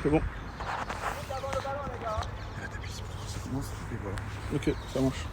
C'est bon. Et là, t'appuies sur ça commence, et voilà. Ok, ça marche.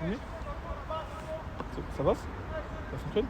filmé? Ça va? Ça fonctionne?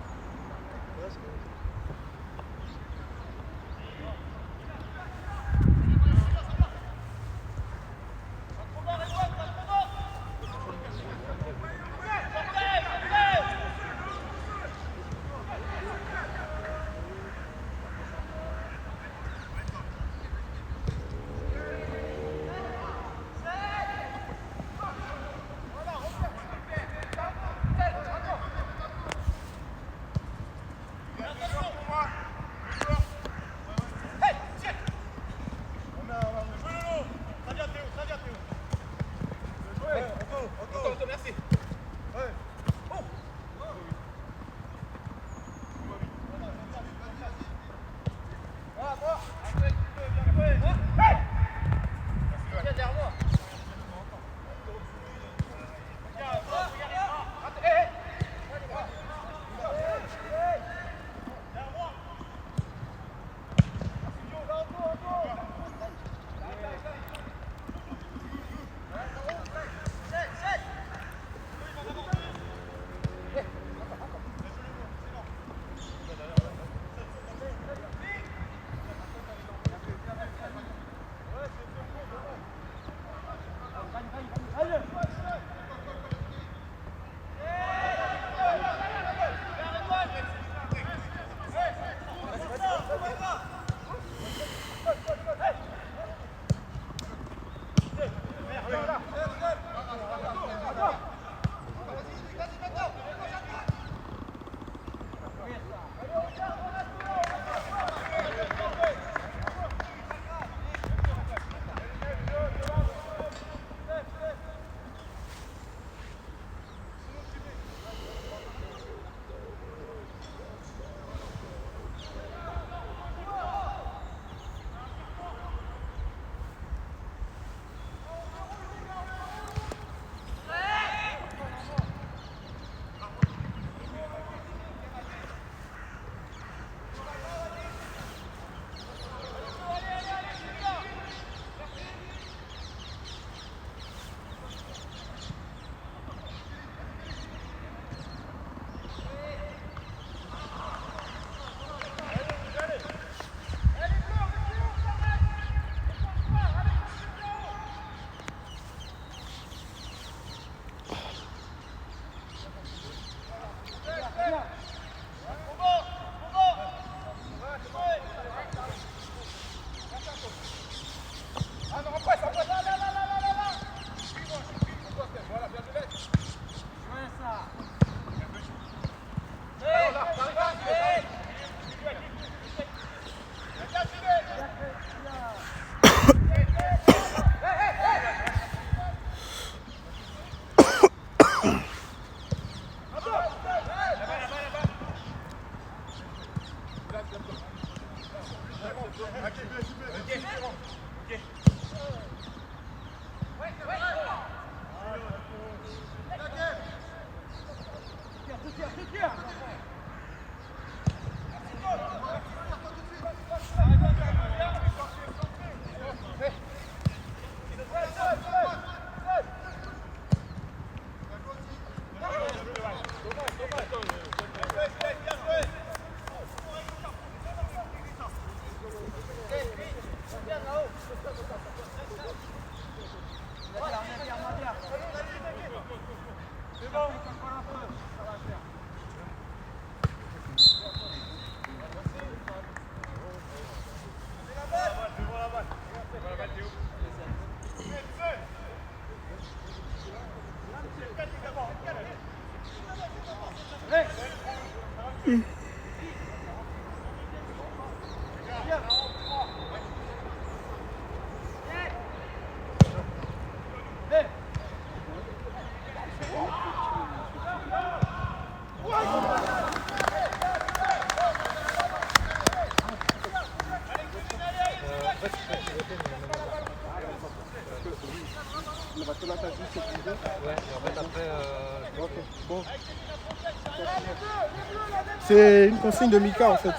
C'est une consigne de Mika en fait.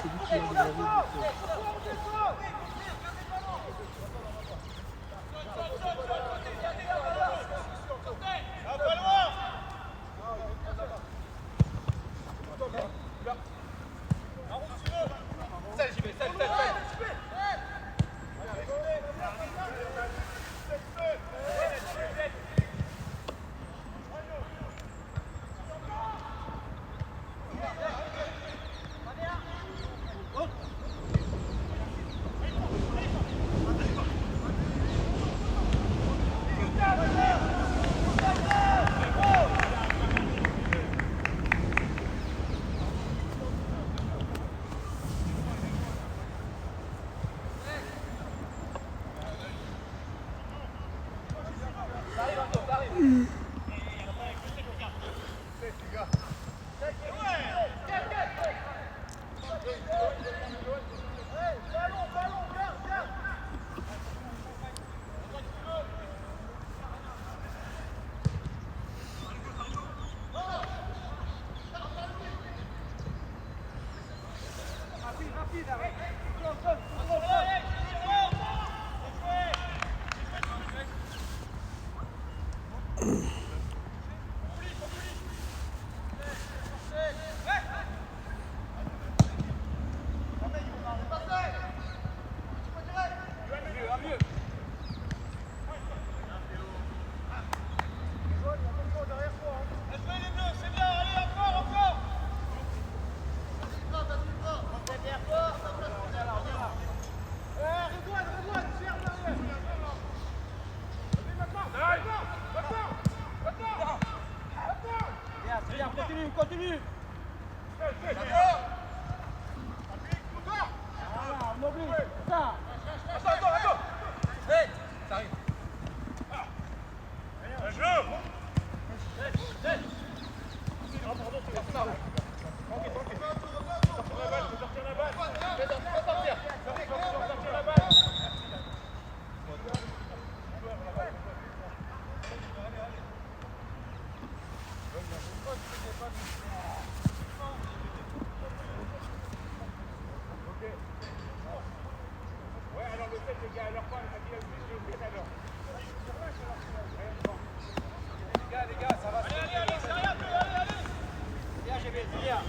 Continue. Voilà, on oublie. Ça. Attends. Hey, ça arrive. Un jeu. Sortir la balle. Les gars, ça va. Allez, c'est rien, allez. Viens, j'ai bien.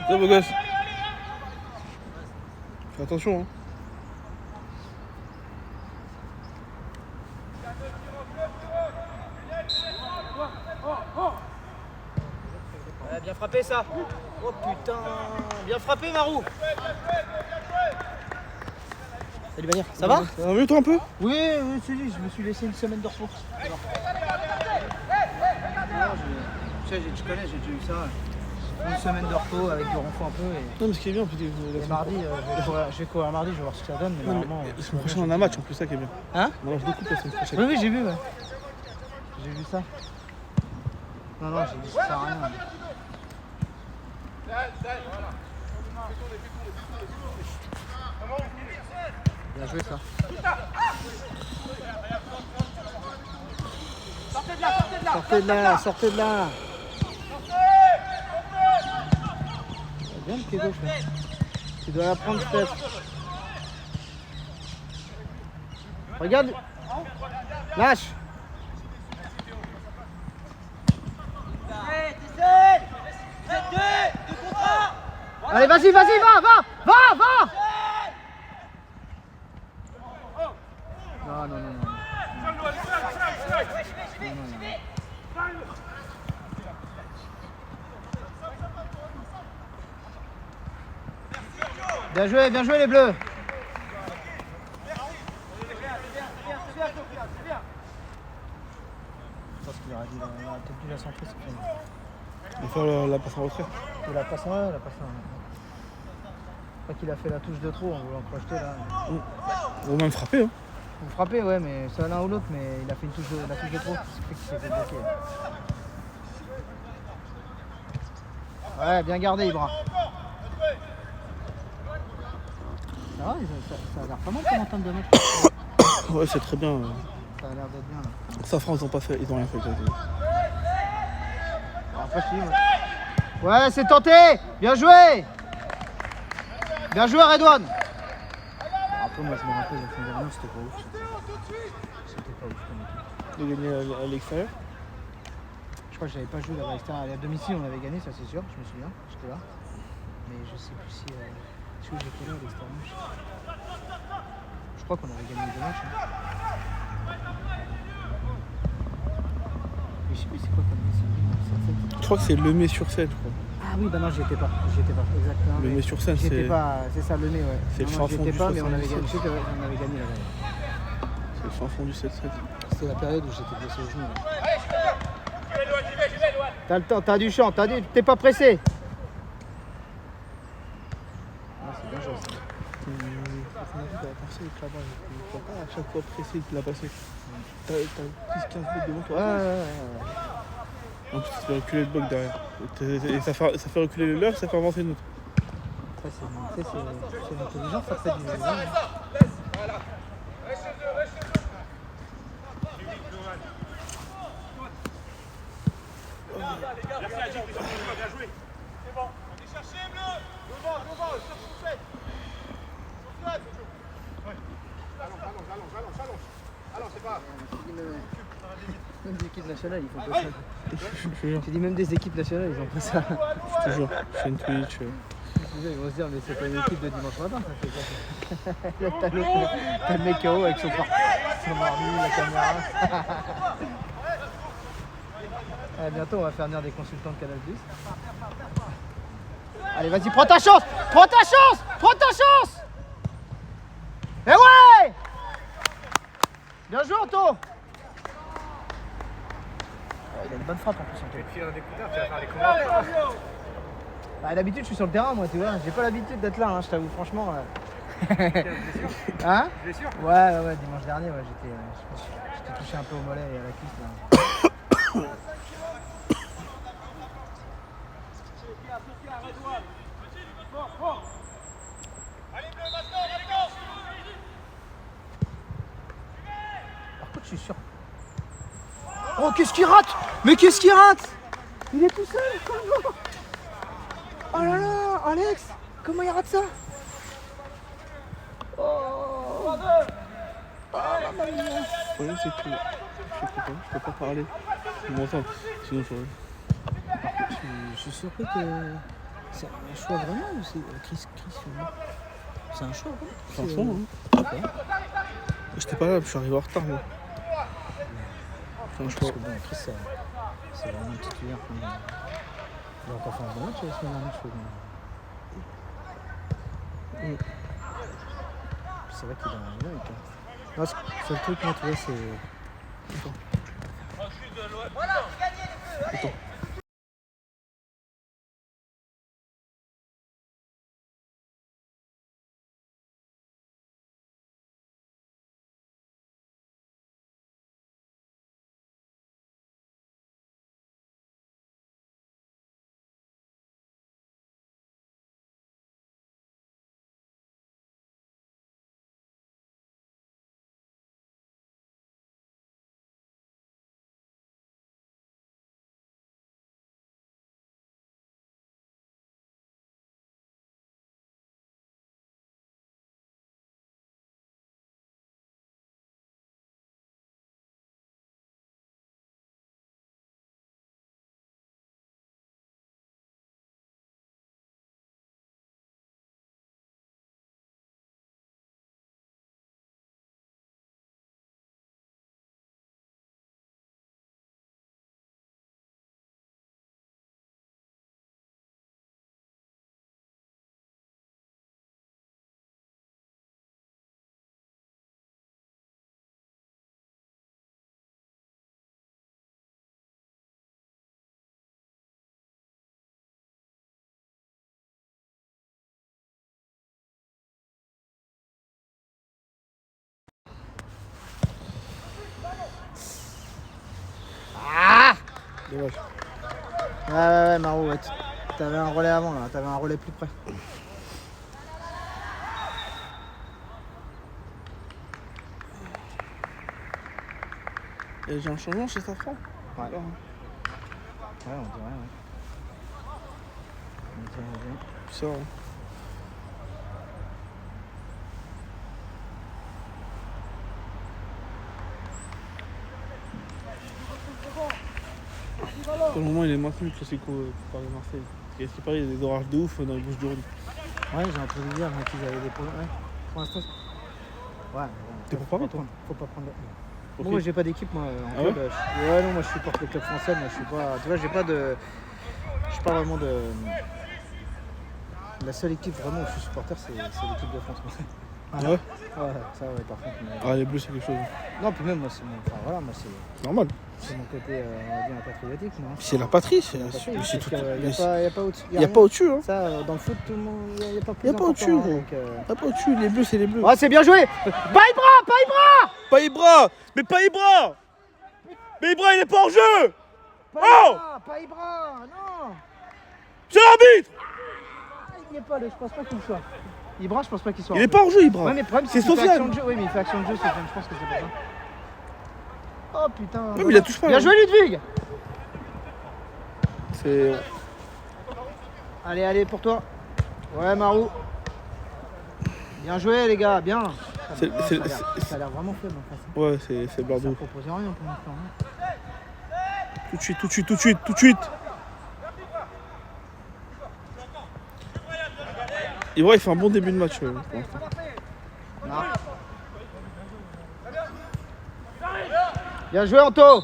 Tiens, beau gosse. Fais attention, hein. Bien frappé ça. Oh putain. Bien frappé Marou. Salut Bannière, ça va? Ça va mieux toi un peu? Oui, je me suis laissé une semaine de repos. Tu connais, j'ai déjà eu ça. Une semaine de repos avec du renfort un peu. Non, mais ce qui est bien, Et mardi, je vais courir mardi, je vais voir ce que ça donne. Mais normalement. La semaine prochaine, on a un match en plus, ça qui est bien. Hein? On a un match de coupe la semaine prochaine. Oui, j'ai vu, ouais. J'ai vu ça. Non, j'ai dit ça sert à rien. Bien joué ça. Sortez de là. Bien le pied gauche là. Tu dois la prendre Steph. Regarde. Lâche. Allez, vas-y, va. Non. Bien joué les bleus. Je pense qu'il aurait peut-être dû la centrer, c'est fini. On va faire la passe en retrait. Il a passé un, Je crois qu'il a fait la touche de trop en voulant projeter là. Ou même frapper. Hein. Vous frappez, ouais, mais c'est l'un ou l'autre, mais il a fait la touche de trop, ce qui fait qu'il s'est fait bloquer. Ouais, bien gardé, Ibra. Ça va, ça a l'air pas mal comme entame de match. Ouais, c'est très bien. Ça a l'air d'être bien là. Safran, ils ont rien fait. Après, je te dis, ouais, c'est tenté. Bien joué. Bien joué, Redouane. Après, moi, je me rappelle, la fin dernière, c'était pas ouf. C'était pas ouf comme équipe. De gagner à l'extérieur. Je crois que j'avais pas joué là-bas à l'extérieur. À domicile, on avait gagné, ça c'est sûr, je me souviens, j'étais là. Mais je sais plus si j'étais là à l'extérieur. Je crois qu'on avait gagné les deux matchs. Hein. Mais je sais plus c'est quoi comme match. Je crois que c'est Lemay sur scène, je crois. Ah oui, bah non, j'y étais pas, exactement. Lemay sur scène, J'y étais c'est. pas, c'est ça, Lemay, ouais. C'est le Non, fin j'y fond étais du pas, mais on avait 77. gagné, je sais qu'on avait gagné là-bas. C'est le fin fond du 7-7. C'était la période où j'étais blessé au genou. T'as le temps, t'as du champ, t'es pas pressé. Ah, c'est bien joué ça. Faut pas à chaque fois presser de la passer. T'as 10-15 mètres devant toi. Ouais. En plus, ça fait reculer le bloc derrière. Et ça fait reculer le leur, ça fait avancer notre. Ça, c'est l'intelligence, ça fait du bien. Merci à Jim, bien joué. C'est bon. Allez chercher, bleu. Devant, sur Soufflet. Allons, c'est pas. Même des équipes nationales, ils font pas ça. Je jure, Tu dis même des équipes nationales, ils ont pas ça. je te jure. Je fais une Twitch. Ils vont se dire, mais c'est pas une équipe de dimanche matin, ça fait ça. Là, t'as le mec en haut avec son mardi, la caméra. Bientôt, on va faire venir des consultants de Canal+. Allez, vas-y, prends ta chance. Eh ouais. Bien joué, Anto. Il a une bonne frappe en plus, Anto. Tu vas faire les commentaires. Bah, d'habitude, je suis sur le terrain, moi, tu vois. J'ai pas l'habitude d'être là, hein, je t'avoue, franchement. Hein? Blessure. Ouais, dimanche dernier, ouais, j'étais touché un peu au mollet et à la cuisse, là. Allez, bleu, maintenant, allez, go. Par contre, je suis sûr. Oh, qu'est-ce qu'il rate? Mais qu'est-ce qu'il rate? Il est tout seul, comment? Oh là là, Alex, comment il rate ça? Oh, mamma mia. Le problème, c'est que je peux pas parler. Je m'entends. Sinon, ça va. Je suis surpris que c'est un choix vraiment ou c'est Chris c'est un choix vraiment? Franchement, hein. J'étais pas là, je suis arrivé en retard, moi. C'est un Parce choix. que bon, Chris, c'est vraiment un titulaire. Il a encore fait un bon match la semaine dernière, je trouve. C'est vrai qu'il a un bon état. Non, le seul truc, moi, tu vois, c'est. Attends. Dommage. Ouais, Marou, ouais. T'avais un relais avant là, t'avais un relais plus près. Et j'ai un changement chez Safran. Ouais. Alors, Ouais, on dirait, ouais. On dirait bien. ça, hein. Pour le moment, il est maintenu le Classico Paris-Marseille. Parce qu'il paraît, il y a des orages de ouf dans les Bouches du Rhône. Ouais, j'ai entendu dire qu'ils avaient des problèmes. Ouais. Pour l'instant, ouais. T'es pour Paris, toi? Faut pas prendre. Ok. Moi, j'ai pas d'équipe, moi. En Ah club, ouais, non, moi, je supporte le club français. Moi, je suis pas. Tu vois, j'ai pas de. Je suis pas vraiment de. La seule équipe vraiment où je suis supporter, c'est l'équipe de France. Ah ouais? Ouais, ça, ouais, par contre. Mais... Ah, les Bleus, c'est quelque chose. Non, puis même, moi, c'est mon. Enfin, voilà, moi, c'est Normal. mon côté, on va dire, patriotique. Moi. C'est la patrie, c'est La patrie, c'est parce tout. qu'il y a pas au-dessus. Il n'y a pas au-dessus, hein. Ça, dans le foot, tout le monde. Il n'y a pas plus Il n'y a pas au-dessus, important, gros. hein, donc, Il n'y a pas au-dessus. Les Bleus, c'est les Bleus. Ouais, c'est bien joué. Paille-bras. Pas Ibra! Mais pas Ibra! Mais Ibra, il est pas en jeu! Oh Paille-bras, non. C'est l'arbitre! Il n'y est pas, je pense pas qu'il soit. Ibra, je pense pas qu'il soit. Il est pas en jeu, Ibra. Ouais, mais le problème, C'est qu'il fait Sofiane. action de jeu. Oui, mais il fait action de jeu, Sofiane. Je pense que c'est pour ça. Oh putain. Ouais, mais il la touche pas. Bien hein. joué, Ludwig. C'est. Allez, pour toi. Ouais, Marou. Bien joué, les gars, bien. C'est- c'est- Ça a l'air vraiment faible en face. Ouais, c'est Ça Bordeaux. ne proposait rien pour l'instant. Hein. Tout de suite, tout de suite, tout de suite, tout de suite. Ibra, il fait un bon début de match pour l'instant. Non. Bien joué, Anto.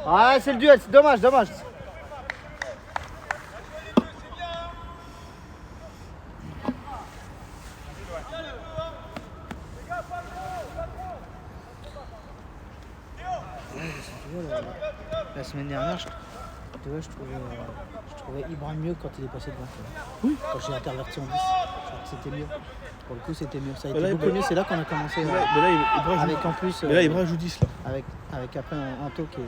Ouais, c'est le duel, c'est dommage. La semaine dernière, je trouvais Ibra mieux quand il est passé devant. Oui. Quand j'ai interverti en 10, je trouve que c'était mieux. Pour le coup, c'était mieux. Ça a été Là, beaucoup mieux. C'est là qu'on a commencé. Mais là, Ibra joue, Avec en plus. mais là, Ibra joue 10 là. Avec après Anto qui est.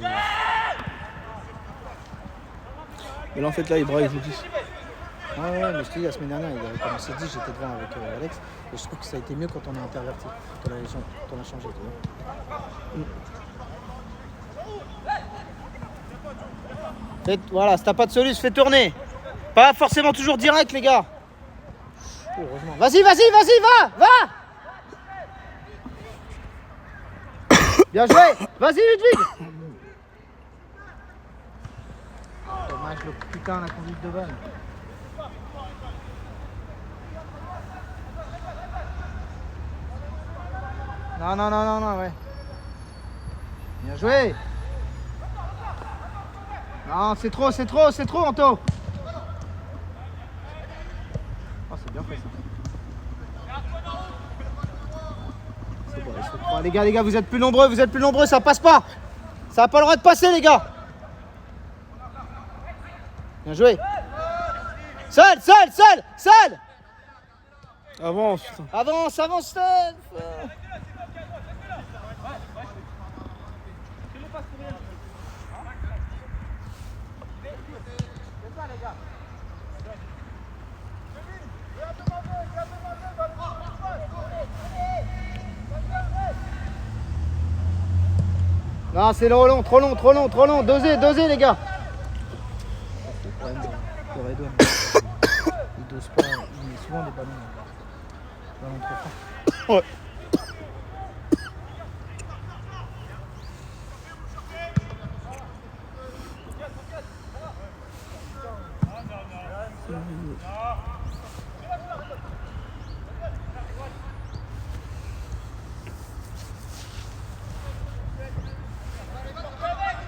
Mais là, en fait, là, Ibra, il joue 10. Ouais, mais je te dis, la semaine dernière, il avait commencé 10, j'étais devant avec Alex. Et je trouve que ça a été mieux quand on a interverti. Quand on a changé. Tu vois. Voilà, si t'as pas de solution, fais tourner. Pas forcément toujours direct, les gars. Heureusement. Vas-y, va. Bien joué. Vas-y, Ludwig. Dommage, le putain, la conduite de balle. Non, ouais. Bien joué. Non, c'est trop, Anto. Oh, c'est bien fait ça. C'est bon, c'est trop. Les gars, vous êtes plus nombreux, ça passe pas. Ça n'a pas le droit de passer, les gars. Bien joué. Seul. Avance, putain. Avance, Steph. Non, c'est trop long. Dosez, les gars. C'est le problème de Redouane. Il dose pas, il met souvent des ballons trop forts. Ouais.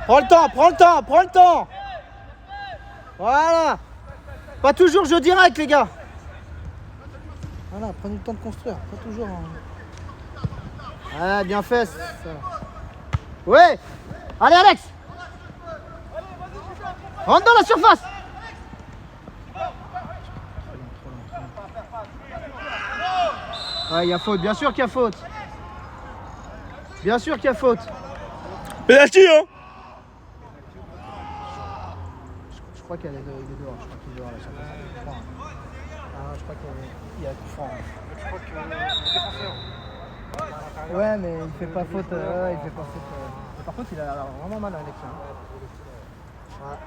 Prends le temps. Voilà. Pas toujours jeu direct, les gars. Voilà, prenez le temps de construire. Pas toujours. Ah, bien fait. Ça. Ouais. Allez, Alex. Rentre dans la surface. Ouais, il y a faute. Bien sûr qu'il y a faute. Penalty, hein. crois qu'il est dehors. Je crois qu'il est dehors, la surface. Je crois. Ah, je crois qu'il y a coup franc. Je crois que le défenseur. Ouais, mais il fait pas faute. Il fait pas faute. Mais par contre, il a l'air vraiment mal à l'élection. Ouais.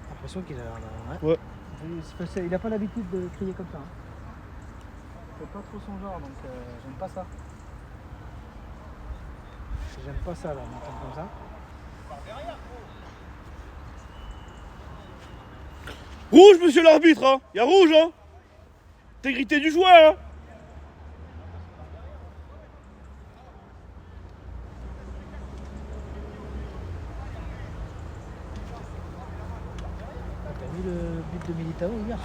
J'ai l'impression qu'il a l'air. Ouais. Il a pas l'habitude de crier comme ça. Hein. C'est pas trop son genre, donc j'aime pas ça. J'aime pas ça là, m'entendre comme ça. Rouge, monsieur l'arbitre, hein. Y a rouge, hein. Intégrité du joueur, hein. T'as vu le but de Militao hier?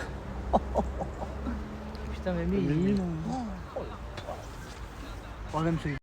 Putain, mais lui, il... Problème celui.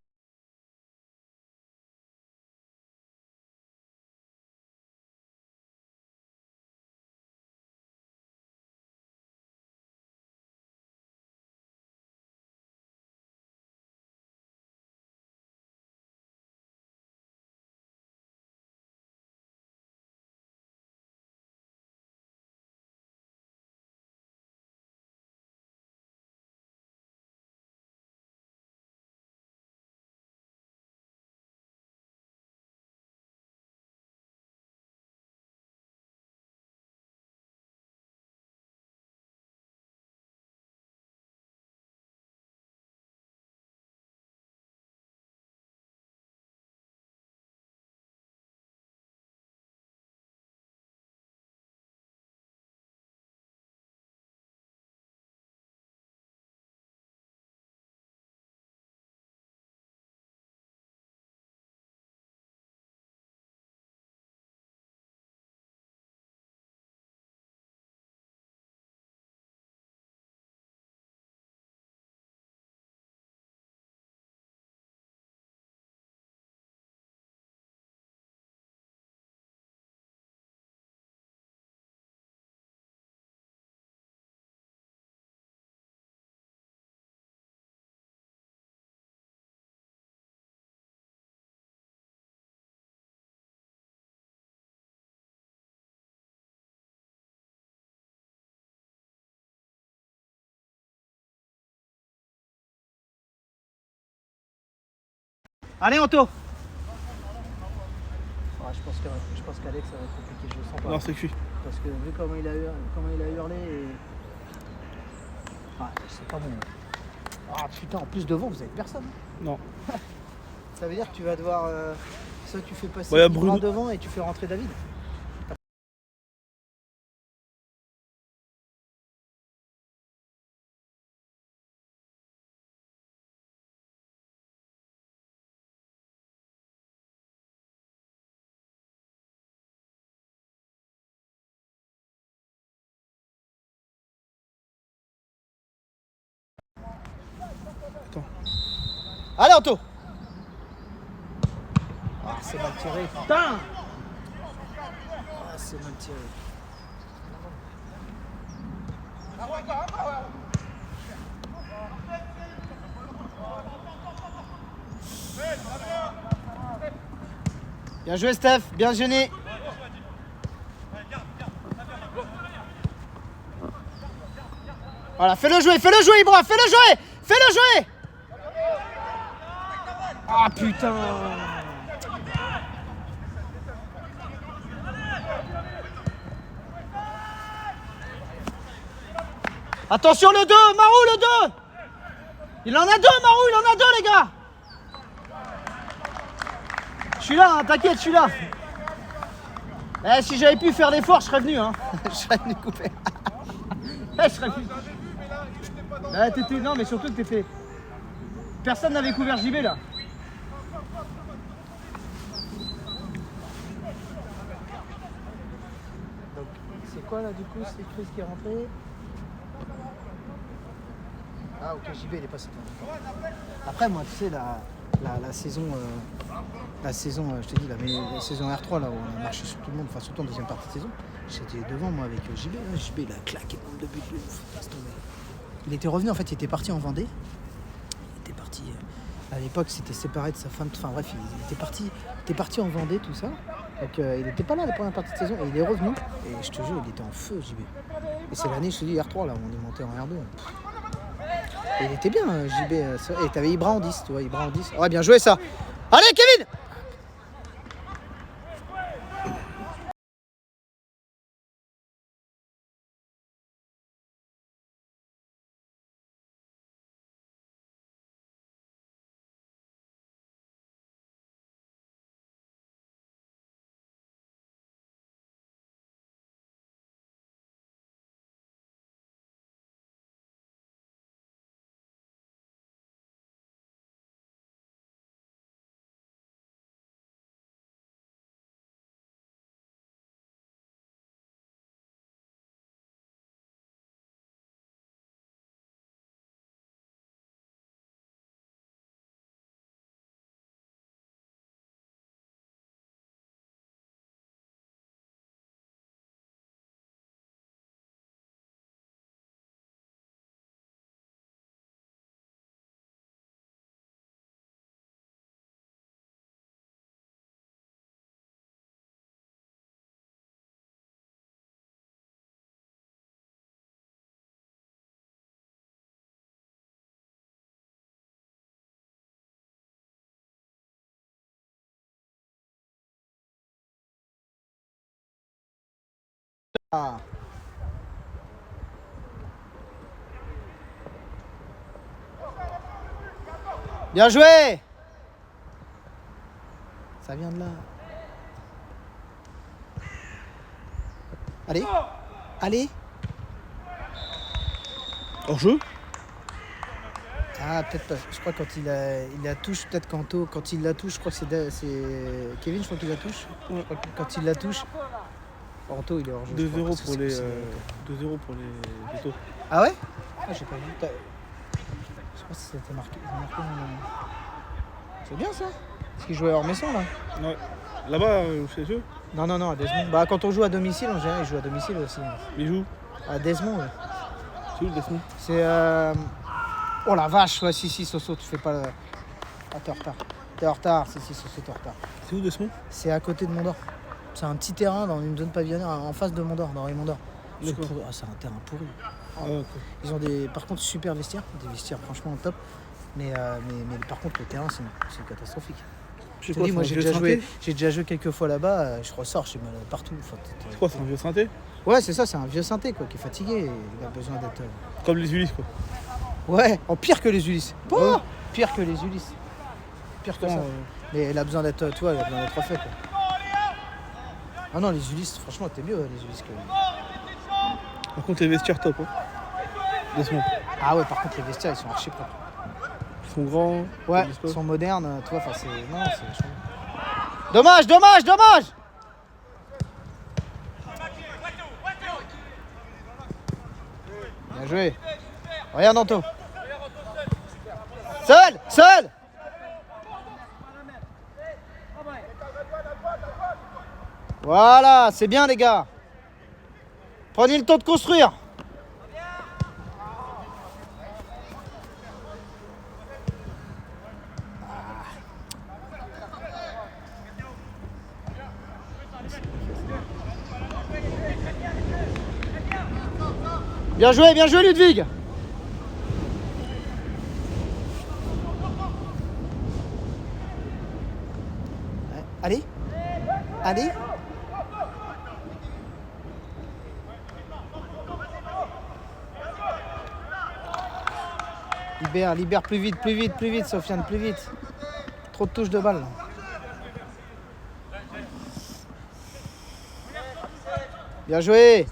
Allez, Anto. Je pense qu'Alex, ça va être compliqué, je le sens pas. Non, c'est cuit. Parce que vu comment il a hurlé et... Ah, c'est pas bon. Ah putain, en plus devant, vous avez personne. Non. Ça veut dire que tu vas devoir... soit tu fais passer Ouais, Bruno Bruno devant et tu fais rentrer David. Attends. Allez, Anto. Ah, c'est mal tiré, putain. Ah, c'est mal tiré. Bien joué, Steph, bien gêné. Voilà, fais-le jouer, Ibra, fais-le jouer. Ah putain. Attention le 2, Marou le 2. Il en a 2, Marou, il en a 2 les gars. Je suis là, hein, t'inquiète, je suis là. Eh, si j'avais pu faire l'effort, je serais venu, hein. Je serais venu couper. Je serais venu. Non, mais surtout que t'étais... Personne n'avait couvert JB là. Donc, c'est quoi là du coup? C'est Chris qui est rentré. Ah ok, JB il est passé. Après moi tu sais la saison, je te dis la saison R3 là où on a marché sur tout le monde, enfin surtout en deuxième partie de saison, j'étais devant moi avec JB. JB il a claqué le nombre de buts de ouf. Il était revenu en fait, il était parti en Vendée. Il était parti À l'époque, c'était séparé de sa femme. Enfin bref, il était parti en Vendée, tout ça. Donc il n'était pas là la première partie de saison et il est revenu. Et je te jure, il était en feu, JB. Et c'est l'année, je te dis, R3, là, on est monté en R2. Et il était bien, JB. Et t'avais Ibra en 10, tu vois, Ibra en 10. Ouais, bien joué ça. Allez, Kevin! Ah. Bien joué! Ça vient de là. Allez, allez. Hors jeu? Ah, peut-être pas. Je crois quand il la touche, peut-être quand il la touche, je crois que c'est Kevin, je crois qu'il la touche. Je crois que quand il la touche, Anto, il est hors jeu. 2-0 pour les Veto. Ah ouais? Ah, j'ai pas vu. Je sais pas si c'était marqué. C'est bien ça? Parce qu'il jouait hors maison là. Ouais. Là-bas, chez eux, Non, à Desmond. Bah, quand on joue à domicile, en général, il joue à domicile aussi. ils jouent. À Desmond, ouais. C'est où le Desmond? C'est. Oh la vache, ouais, si, Soso, tu fais pas le. Ah, t'es en retard. T'es en retard, si, Soso, t'es en retard. C'est où Desmond? C'est à côté de Mondor. C'est un petit terrain dans une zone pavillonnaire en face de Mondor, dans les Mondor. D'accord. Ah, c'est un terrain pourri. Ah, ok. Ils ont par contre, super vestiaires. Des vestiaires franchement top. Mais par contre, le terrain, c'est catastrophique. C'est Je te quoi, dis, moi, c'est un vieux synthé? j'ai déjà joué quelques fois là-bas. Je ressors, j'ai mal partout. Enfin, C'est quoi, c'est un vieux synthé? Ouais, c'est ça, c'est un vieux synthé quoi, qui est fatigué. Il a besoin d'être. Comme les Ulysses, quoi. Ouais, en pire que les Ulysses. Oh, Ouais. pire que les Ulysses. Pire que ça. Mais il a besoin d'être, tu vois, il a besoin d'être refait quoi. Ah non, les Ulysses, franchement, t'es mieux les Ulysses que. Par contre, les vestiaires top, hein. Desmond. Ah ouais, par contre, les vestiaires, ils sont archi propres. Ils sont grands. Ouais, ils ils sont modernes, tu vois, enfin c'est. Non, c'est vachement bien. Dommage! Bien joué. Regarde Anto. Seul! Voilà, c'est bien les gars. Prenez le temps de construire. Bien joué Ludwig. Allez. Libère plus vite, Sofiane, plus vite. Trop de touches de balle. Là. Bien joué.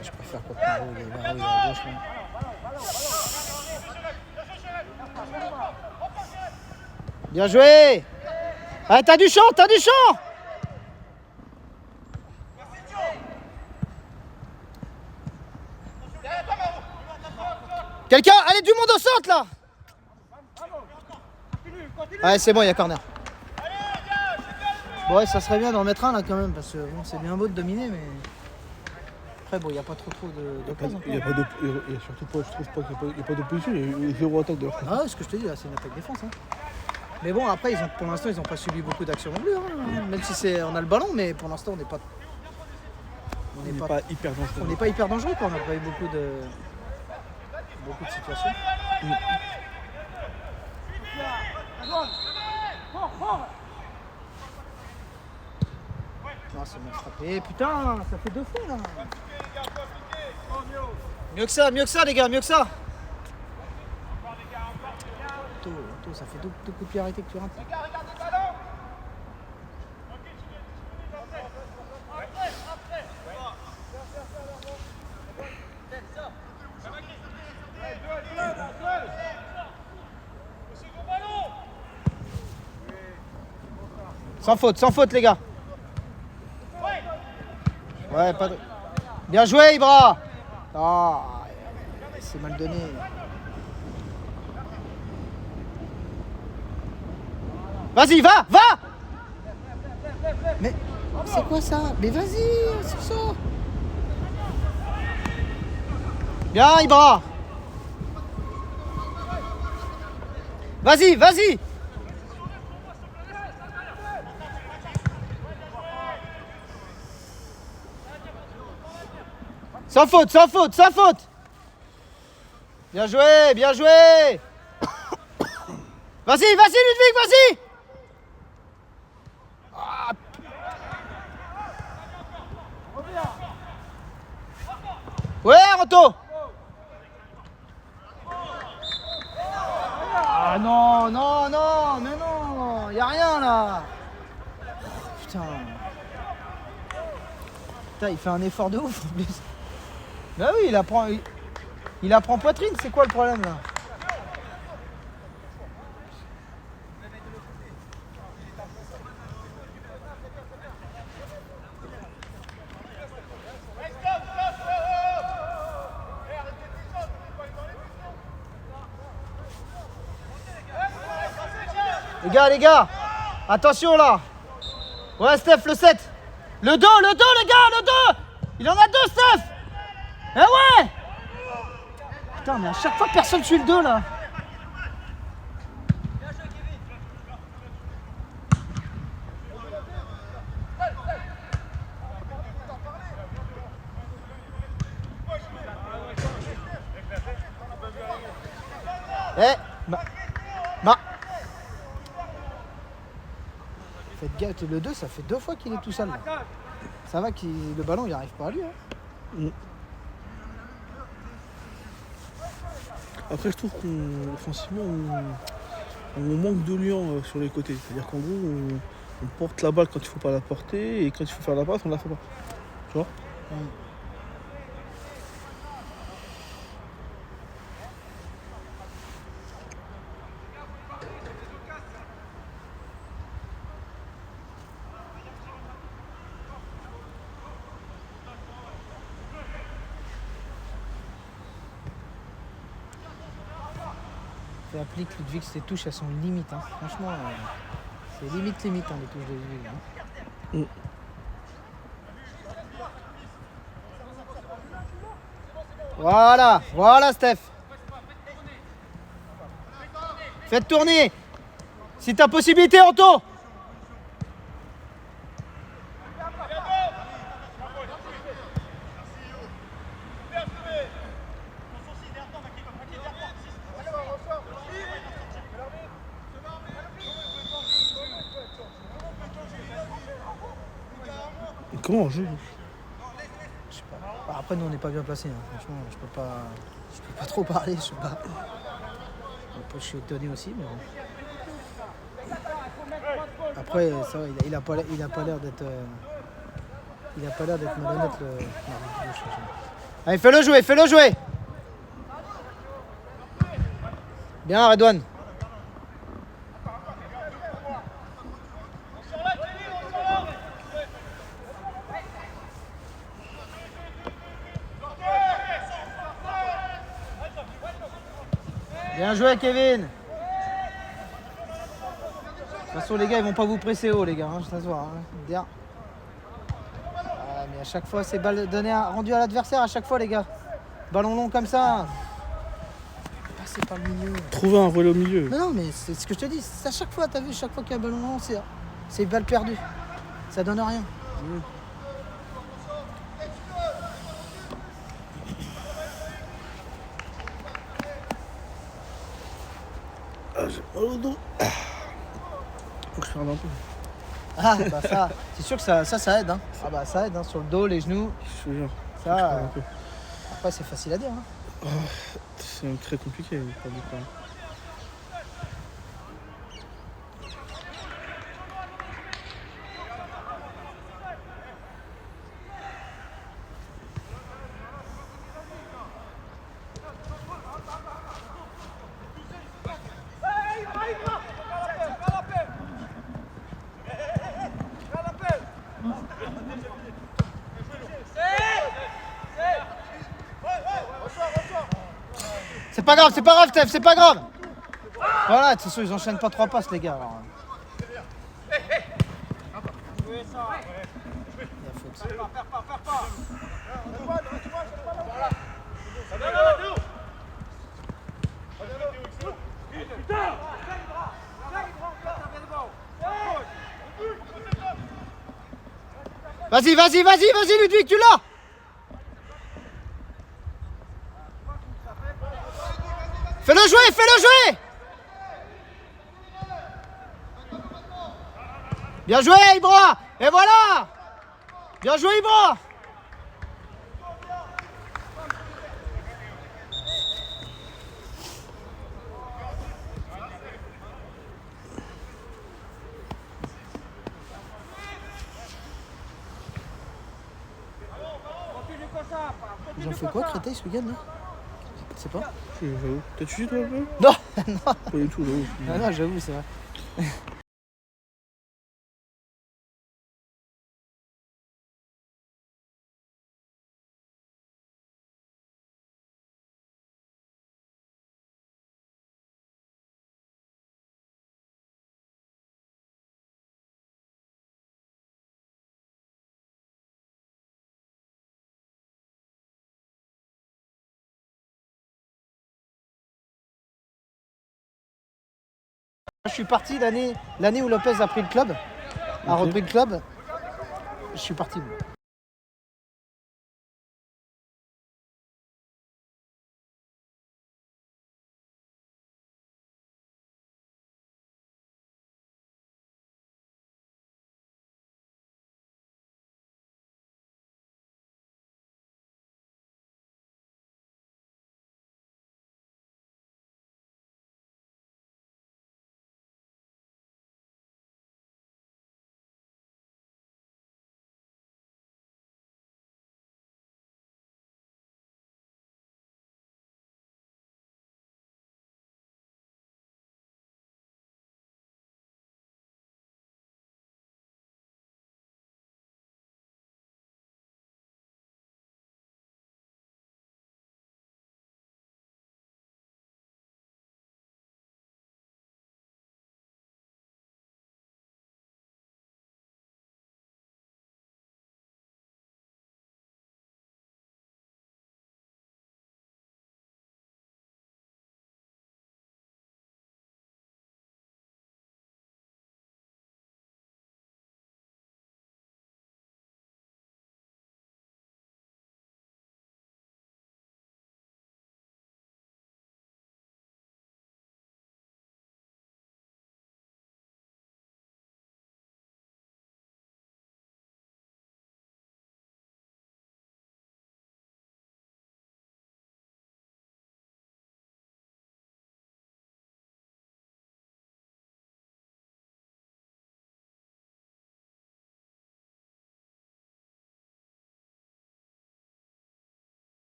Je préfère contre Maro, il est à gauche. Bien joué. Ah, t'as du champ. Quelqu'un, allez, du monde au centre là. Ouais, c'est bon, il y a corner. Ouais, ça serait bien d'en mettre un là quand même, parce que bon, c'est bien beau de dominer, mais Après, bon, il n'y a pas trop d'occasion. Il y a pas il y a surtout pas, je trouve pas qu'il n'y a pas d'opposition, il y a zéro attaque de leur côté. Ah, ce que je te dis, là, c'est une attaque-défense. Hein. Mais bon, après, pour l'instant, ils n'ont pas subi beaucoup d'actions non plus. Hein. Même si on a le ballon, mais pour l'instant, on n'est pas Hyper dangereux. on n'est pas hyper dangereux. Quoi. On n'a pas eu beaucoup de situations. Non, c'est mal frappé. Putain, ça fait 2 fois là. Mieux que ça, les gars, mieux que ça. Anto, ça fait 2 coups de pied arrêtés que tu rates. Sans faute, les gars. Ouais, pas de... Bien joué, Ibra. Ah, c'est mal donné. Vas-y, va. Mais c'est quoi ça? Mais vas-y, c'est ça. Bien, Ibra. Vas-y. Sans faute. Bien joué. Vas-y, Ludwig, vas-y. Ah. Ouais, Anto. Ah non, mais non, y a rien là. Putain, il fait un effort de ouf en plus. Bah oui, il apprend poitrine, c'est quoi le problème là? Les gars, attention là. Ouais, Steph, le 7. Le dos, les gars, le dos. Il en a 2, Steph. Eh ouais. Putain, mais à chaque fois, personne suit le 2 là. Faites gaffe, le 2, ça fait 2 fois qu'il est tout seul. Là. Ça va, le ballon, il arrive pas à lui. Hein. Après, je trouve qu'offensivement, on manque de liant sur les côtés. C'est-à-dire qu'en gros, on porte la balle quand il faut pas la porter et quand il faut faire la passe, on la fait pas. Tu vois? Applique Ludwig, ses touches elles sont limites. Hein. Franchement, c'est limite hein, les touches de Ludwig. Hein. Voilà Steph. Faites tourner. Si t'as possibilité, Anto. Comment on joue? Je sais pas. Bah, après, nous, on n'est pas bien placés. Hein. Franchement, je peux pas trop parler. Je sais pas. Après, je suis étonné aussi, mais bon. Après, ça va, il a pas l'air d'être. Il a pas l'air d'être malhonnête. Allez, fais-le jouer. Bien, Redouane. Bien joué, Kevin. De toute façon, les gars, ils vont pas vous presser haut, les gars. Hein, ça se voit. Hein. Bien. Ah, mais À chaque fois, c'est rendu à l'adversaire à chaque fois, les gars. Ballon long comme ça. Passez par le milieu. Trouver un relais au milieu. Non, mais c'est ce que je te dis. C'est à chaque fois, t'as vu, chaque fois qu'il y a un ballon long, c'est balle perdue. Ça donne rien. Ah, j'ai mal au dos. Faut que je ferme un peu. Ah, bah ça, c'est sûr que ça aide. Hein. Ah, bah ça aide, hein, sur le dos, les genoux. Je te jure. Ça, Faut que je ferme un peu. après, c'est facile à dire. Hein. C'est très compliqué. Pas du tout. C'est pas grave, Steph, c'est pas grave. Voilà, de toute façon, ils enchaînent pas 3 passes, les gars. Alors. Il y a faute. Vas-y, Ludwig, tu l'as. Fais-le jouer. Bien joué, Ibra. Et voilà. Bien joué, Ibra. Ils ont fait quoi, Créteil, ce week-end, là? Je sais pas. J'avoue. T'as tué toi un peu? Non, non. Pas du tout, là. Non, j'avoue, c'est vrai. Je suis parti l'année où Lopez a pris le club, a repris le club. Je suis parti.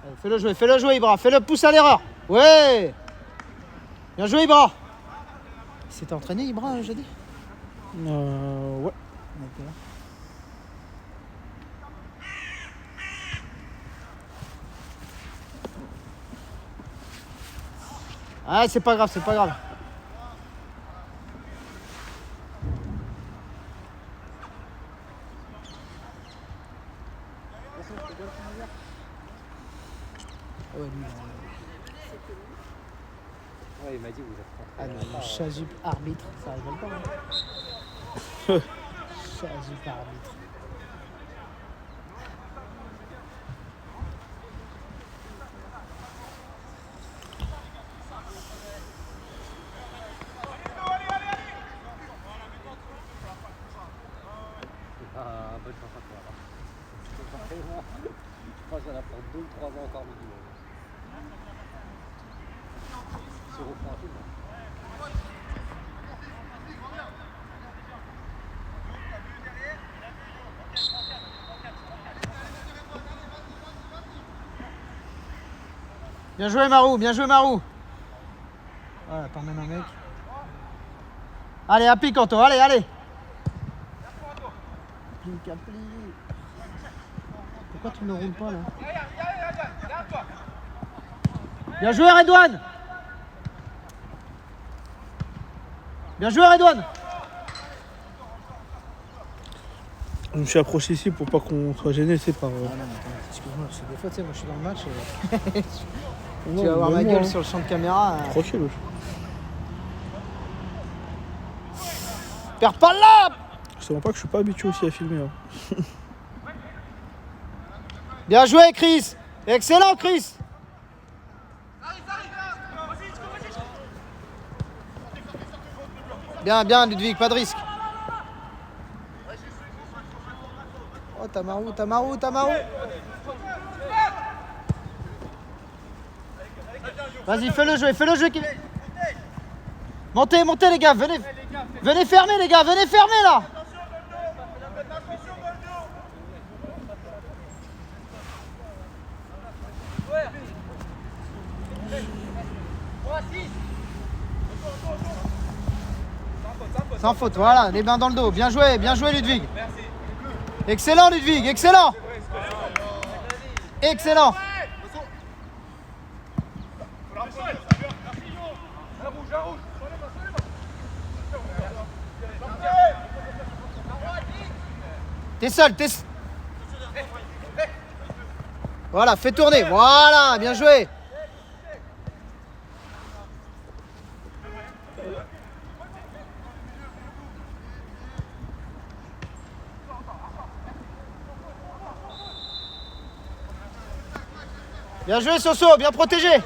Allez, fais-le jouer Ibra, fais-le pouce à l'erreur. Ouais. Bien joué Ibra. Il s'était entraîné Ibra jeudi? Ouais. D'accord. Ah, c'est pas grave, c'est pas grave. Ah ouais, lui, Ouais, il m'a dit vous êtes ah rentrés. non, Chazup arbitre, ça rigole pas. Hein. Chazup arbitre. Ah, bonne chance à toi. Alors. Je pense que ça va prendre 2 ou 3 ans encore minimum. Si on reprend un film. Bien joué Marou, bien joué Marou. Voilà, t'emmènes un mec. Allez, applique Anto, allez, allez. Applique. Pourquoi tu ne roules pas là? Bien joué Redouane. Bien joué Redouane. Je me suis approché ici pour pas qu'on soit gêné, c'est par. Ah non, mais attends, excuse-moi, parce que des fois, tu sais, moi je suis dans le match et Non, tu vas voir ma même gueule moi, sur le champ de caméra. Tranquille. wesh. Perds pas là. Je sais pas que je suis pas habitué aussi à filmer. Hein. Bien joué Chris. Excellent Chris. Bien Ludwig, pas de risque. Oh Tamarou. Vas-y, fais-le jouer. Montez les gars, venez fermer les gars, venez fermer là. Sans faute, voilà, les mains dans le dos. Bien joué Ludwig. Excellent Ludwig, excellent. T'es seul. Voilà, fais tourner. Voilà, bien joué. Bien joué Soso, bien protégé.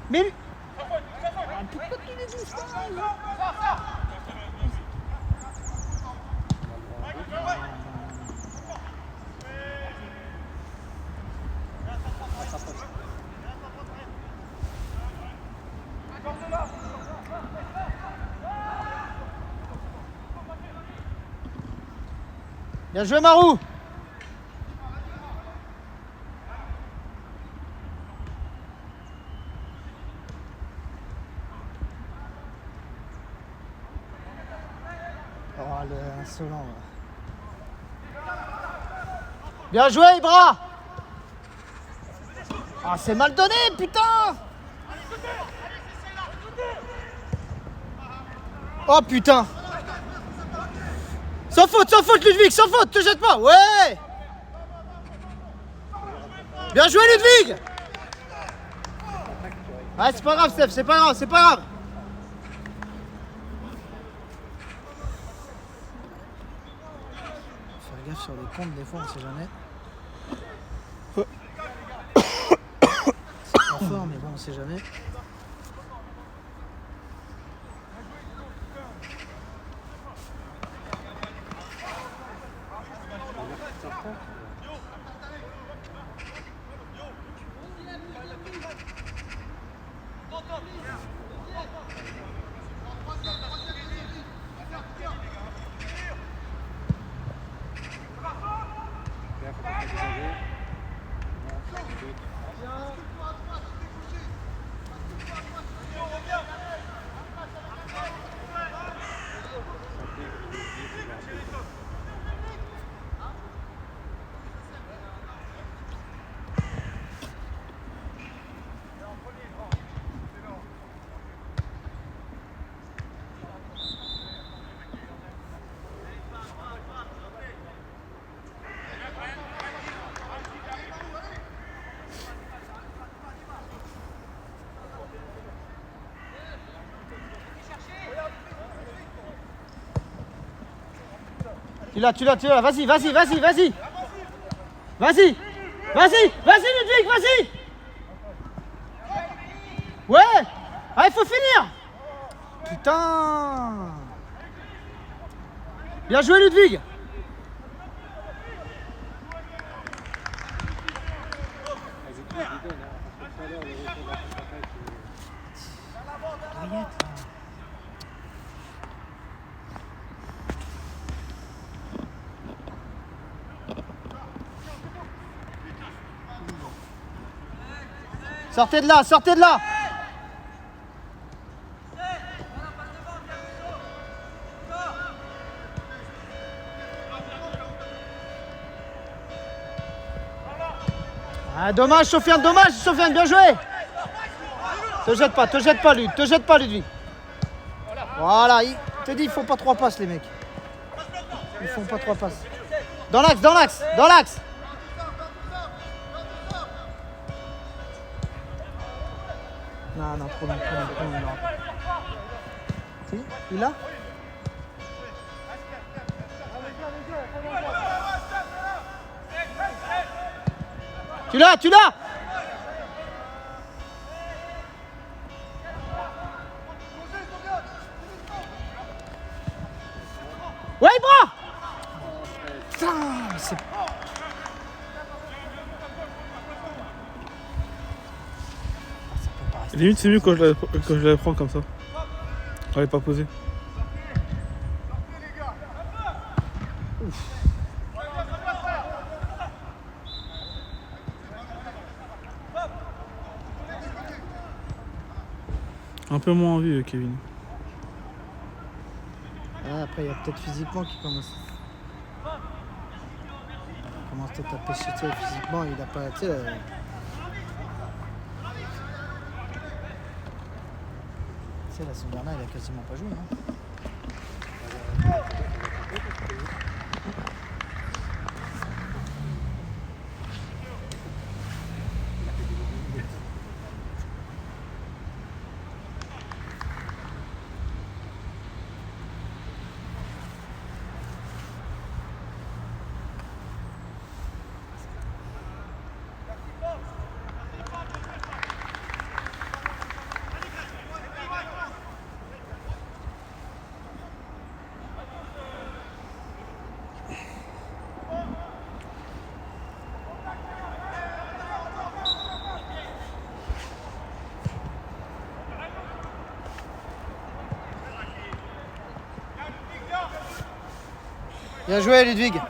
Mais lui. Pourquoi tu les dis ça? Bien joué Marou. Oh, le insolent. Bien joué, Ibra. Ah, c'est mal donné, putain. Oh, putain. Sans faute, Ludwig, sans faute, te jette pas. Ouais. Bien joué, Ludwig. Ah, c'est pas grave, Steph, c'est pas grave. gaffe sur les comptes, des fois on sait jamais. C'est pas fort, mais bon, on sait jamais. Tu l'as, vas-y. Vas-y, Ludwig, vas-y. Ouais. Ah, il faut finir. Putain. Bien joué, Ludwig. Sortez de là. Ah, dommage, Sofiane, bien joué. Te jette pas, Ludwig. Voilà, il te dit, ils font pas 3 passes, les mecs. Ils font pas 3 passes. Dans l'axe. Non, trop long. Si, il a. Tu l'as. Ouais, bras. Putain, c'est... Limite, c'est mieux quand je la prends comme ça. Elle est pas posée. Un peu moins envie, Kevin. Ah, après, il y a peut-être physiquement qui commence. Il commence peut-être à pêcher, tu sais, physiquement, il a pas. Tu sais, la semaine dernière, il a quasiment pas joué. Hein. Bien joué, Ludwig.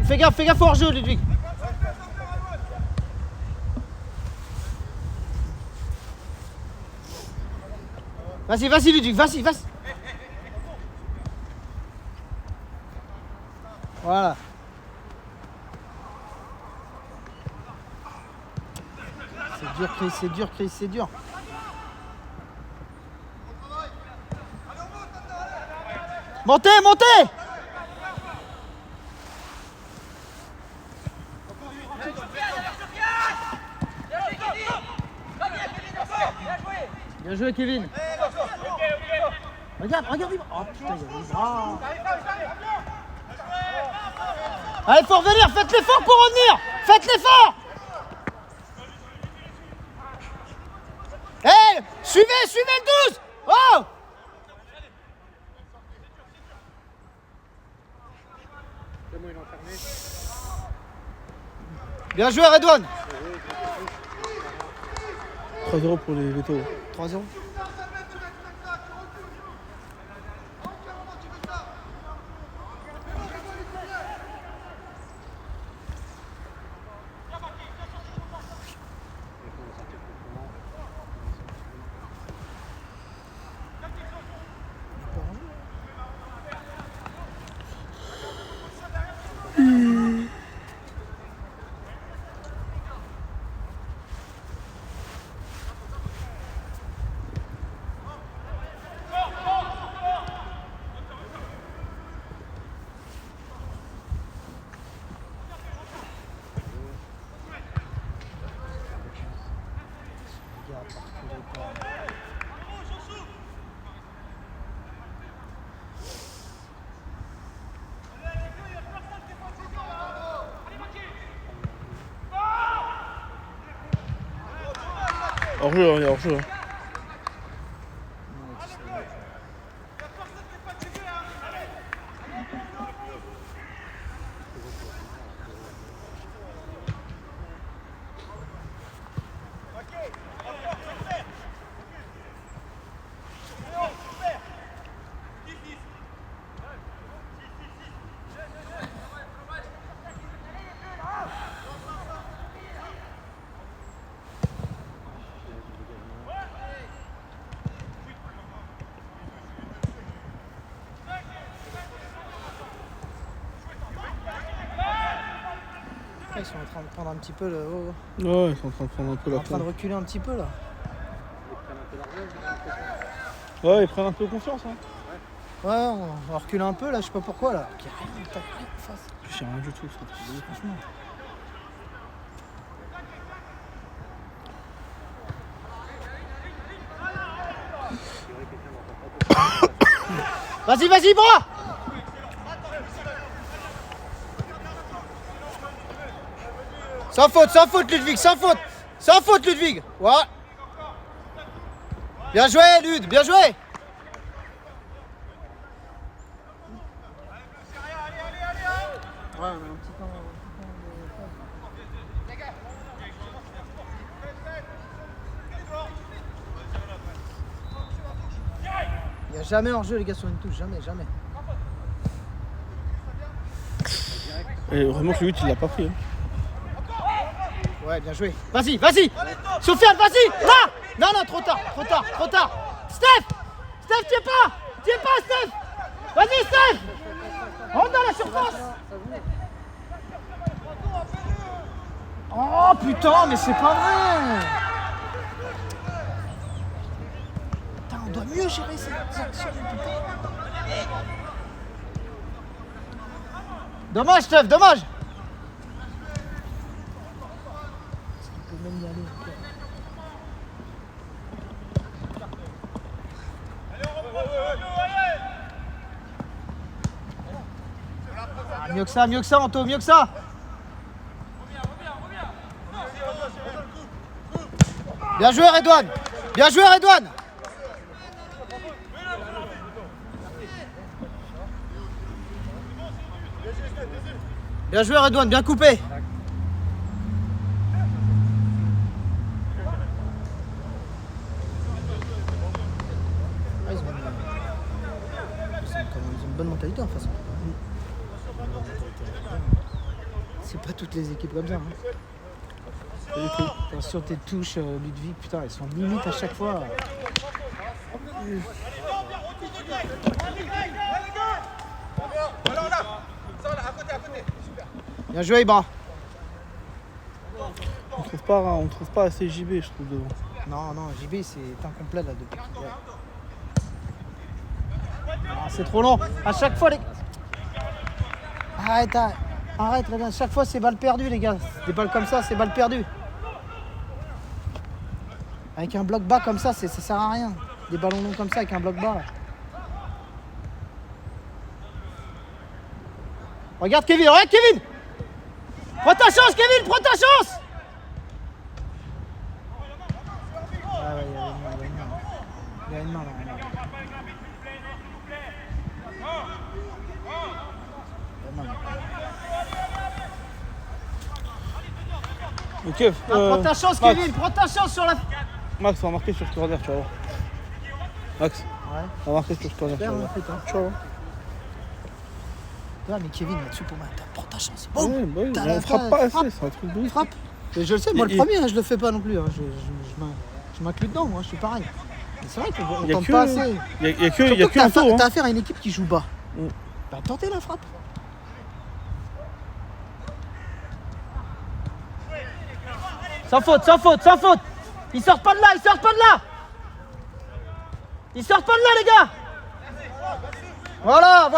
Fais gaffe au hors-jeu, Ludwig. Vas-y, Ludwig, vas-y. Voilà. C'est dur. Montez, montez. Bien joué, Kevin. Regarde, regarde. Oh putain, il y a des bras. Allez, faut revenir, faites l'effort pour revenir. Faites l'effort. Hé, suivez le 12. Oh. Bien joué, Redouane. 3-0 pour les Vétos. 3-0. Hors-jeu, il y a hors-jeu. Ils sont en train de prendre un petit peu le. Oh, Ouais, ils sont en train de prendre un peu ils sont la en train de tête. reculer un petit peu là. Ouais, ils prennent un peu confiance. Hein. Ouais, on va reculer un peu là, je sais pas pourquoi là. Il y a rien, t'as rien en face. Je sais rien du tout, ça. Franchement. Vas-y, vas-y, bras! Sans faute, Ludwig, sans faute, Ludwig. Ouais. Bien joué, Lud, bien joué. Ouais, on a un petit temps. Il n'y a jamais hors-jeu, les gars, sur une touche, jamais. Et vraiment que le 8, il l'a pas pris. Hein. Ouais, bien joué. Vas-y. Sofiane, vas-y. Là. Non, trop tard. Steph, tiens pas, Steph. Vas-y, Steph. Rentre dans la surface. Oh putain, mais c'est pas vrai. Putain, on doit mieux gérer ces actions. Dommage, Steph, dommage. Il peut même y aller. Ah, mieux que ça, Anto, mieux que ça. Bien joué, Redouane. Bien joué, Redouane, bien coupé. Ah, ils ont une bonne mentalité en façon. C'est pas toutes les équipes comme ça. Hein. Attention tes touches, Ludwig, putain, elles sont limites à chaque fois. Bien joué, Ibra. On trouve pas assez JB, je trouve, devant. Non, JB c'est incomplet là depuis. Ouais. Non, c'est trop long. À chaque fois, les. Arrête, Redouane. À chaque fois, c'est balle perdue, les gars. Des balles comme ça, c'est balle perdue. Avec un bloc bas comme ça, ça sert à rien. Des ballons longs comme ça avec un bloc bas. Là. Regarde Kevin. Prends ta chance, Kevin, prends ta chance. Ah ouais, il y a une main là. Ok. Prends ta chance, Max. Kevin, prends ta chance sur la. Max, on va marquer sur ce corner, tu vas voir. Max, Ouais. on va marquer sur ce corner, tu vas voir. Tu vas voir. Ouais, mais Kevin là-dessus pour moi, prends ta chance. Ouais, Boum. bah oui, T'as on la- frappe pas frappe. assez, c'est un truc de ouf. Frappe. Et je le sais, moi Et- le premier, hein, je le fais pas non plus. Hein. Je m'inclus dedans, moi, je suis pareil. Mais c'est vrai qu'on Y a tente que- pas assez. Il y a Surtout que un tour. t'as Hein. affaire à une équipe qui joue bas. Mm. Bah tentez la frappe. Sans faute. Ils sortent pas de là. Ils sortent pas de là, les gars. Voilà.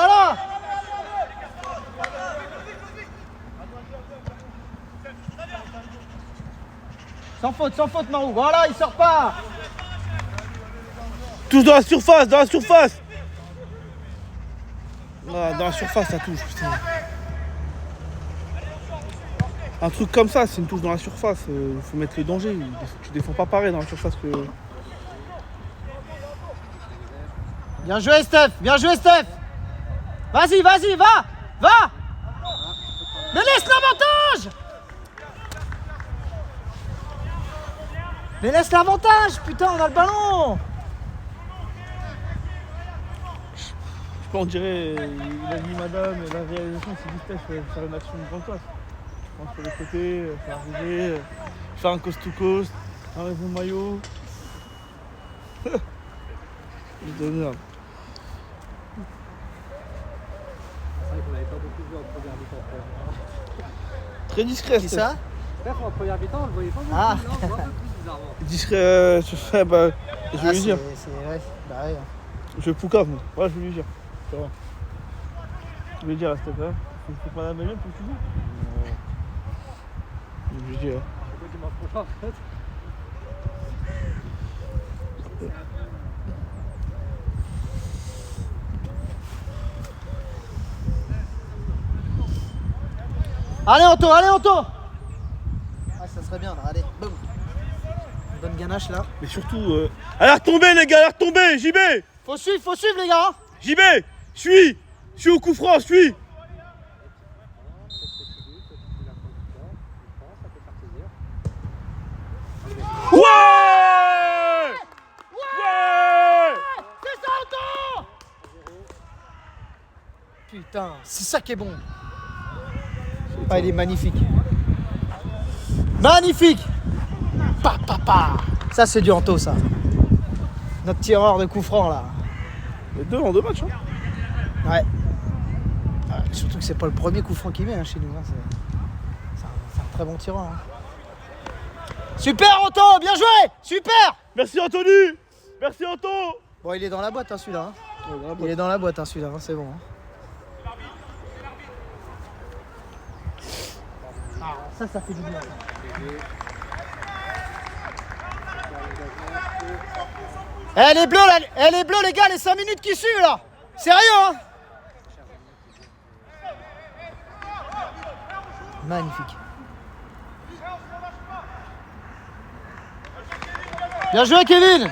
Sans faute, Marou. Voilà, il sort pas. Touche dans la surface. Ah, dans la surface, ça touche, putain. Un truc comme ça, c'est une touche dans la surface. Faut mettre le danger. Tu défends pas pareil dans la surface que. Bien joué, Steph. Vas-y, va. Mais laisse l'avantage. Putain, on a le ballon. Je sais pas, on dirait. Il a dit madame, la réalisation, c'est dit Steph, faire une action de grande classe. Je pense sur le côté, faire arriver, faire un coast to coast, enlever mon maillot. De merde. C'est vrai qu'on l'avait pas beaucoup vu en première mi-temps. Très discret, Qui Steph. ça? Steph, en première mi-temps, on le voyait pas beaucoup. Ah. Là, on le voit un peu plus bizarrement. Discret, je fais, bah, je vais lui dire. Ouais, bah ouais. Je vais Poucave, moi. Ouais, je vais lui dire. Ça va. Je vais lui dire à Steph, hein. Faut que madame vienne pour que tu joues. Je vais lui dire. C'est quoi dimanche prochain, en fait? Allez, Anto. Ah, ça serait bien, là. Allez, boum. Bonne ganache, là. Mais surtout. Elle a retombé, les gars, JB! Faut suivre, les gars. JB! Suis au coup franc, suis! Ouais! C'est ça, Anto. Putain, c'est ça qui est bon. Ah, il est magnifique. Pa. Ça, c'est du Anto, ça. Notre tireur de coup franc, là. Les deux en deux matchs, hein. Ouais. Surtout que c'est pas le premier coup franc qu'il met, hein, chez nous. Hein. C'est un très bon tireur. Hein. Super, Anto, bien joué. Super. Merci Anthony! Merci Anto! Bon, il est dans la boîte, hein, celui-là. Hein. Ouais, Il est dans la boîte, hein, celui-là. Hein, c'est bon. Hein. Ah, ça fait du bien. Elle est bleue, là. Elle est bleue, les gars, les 5 minutes qui suivent, là. Sérieux, hein. Magnifique. Bien joué, Kevin.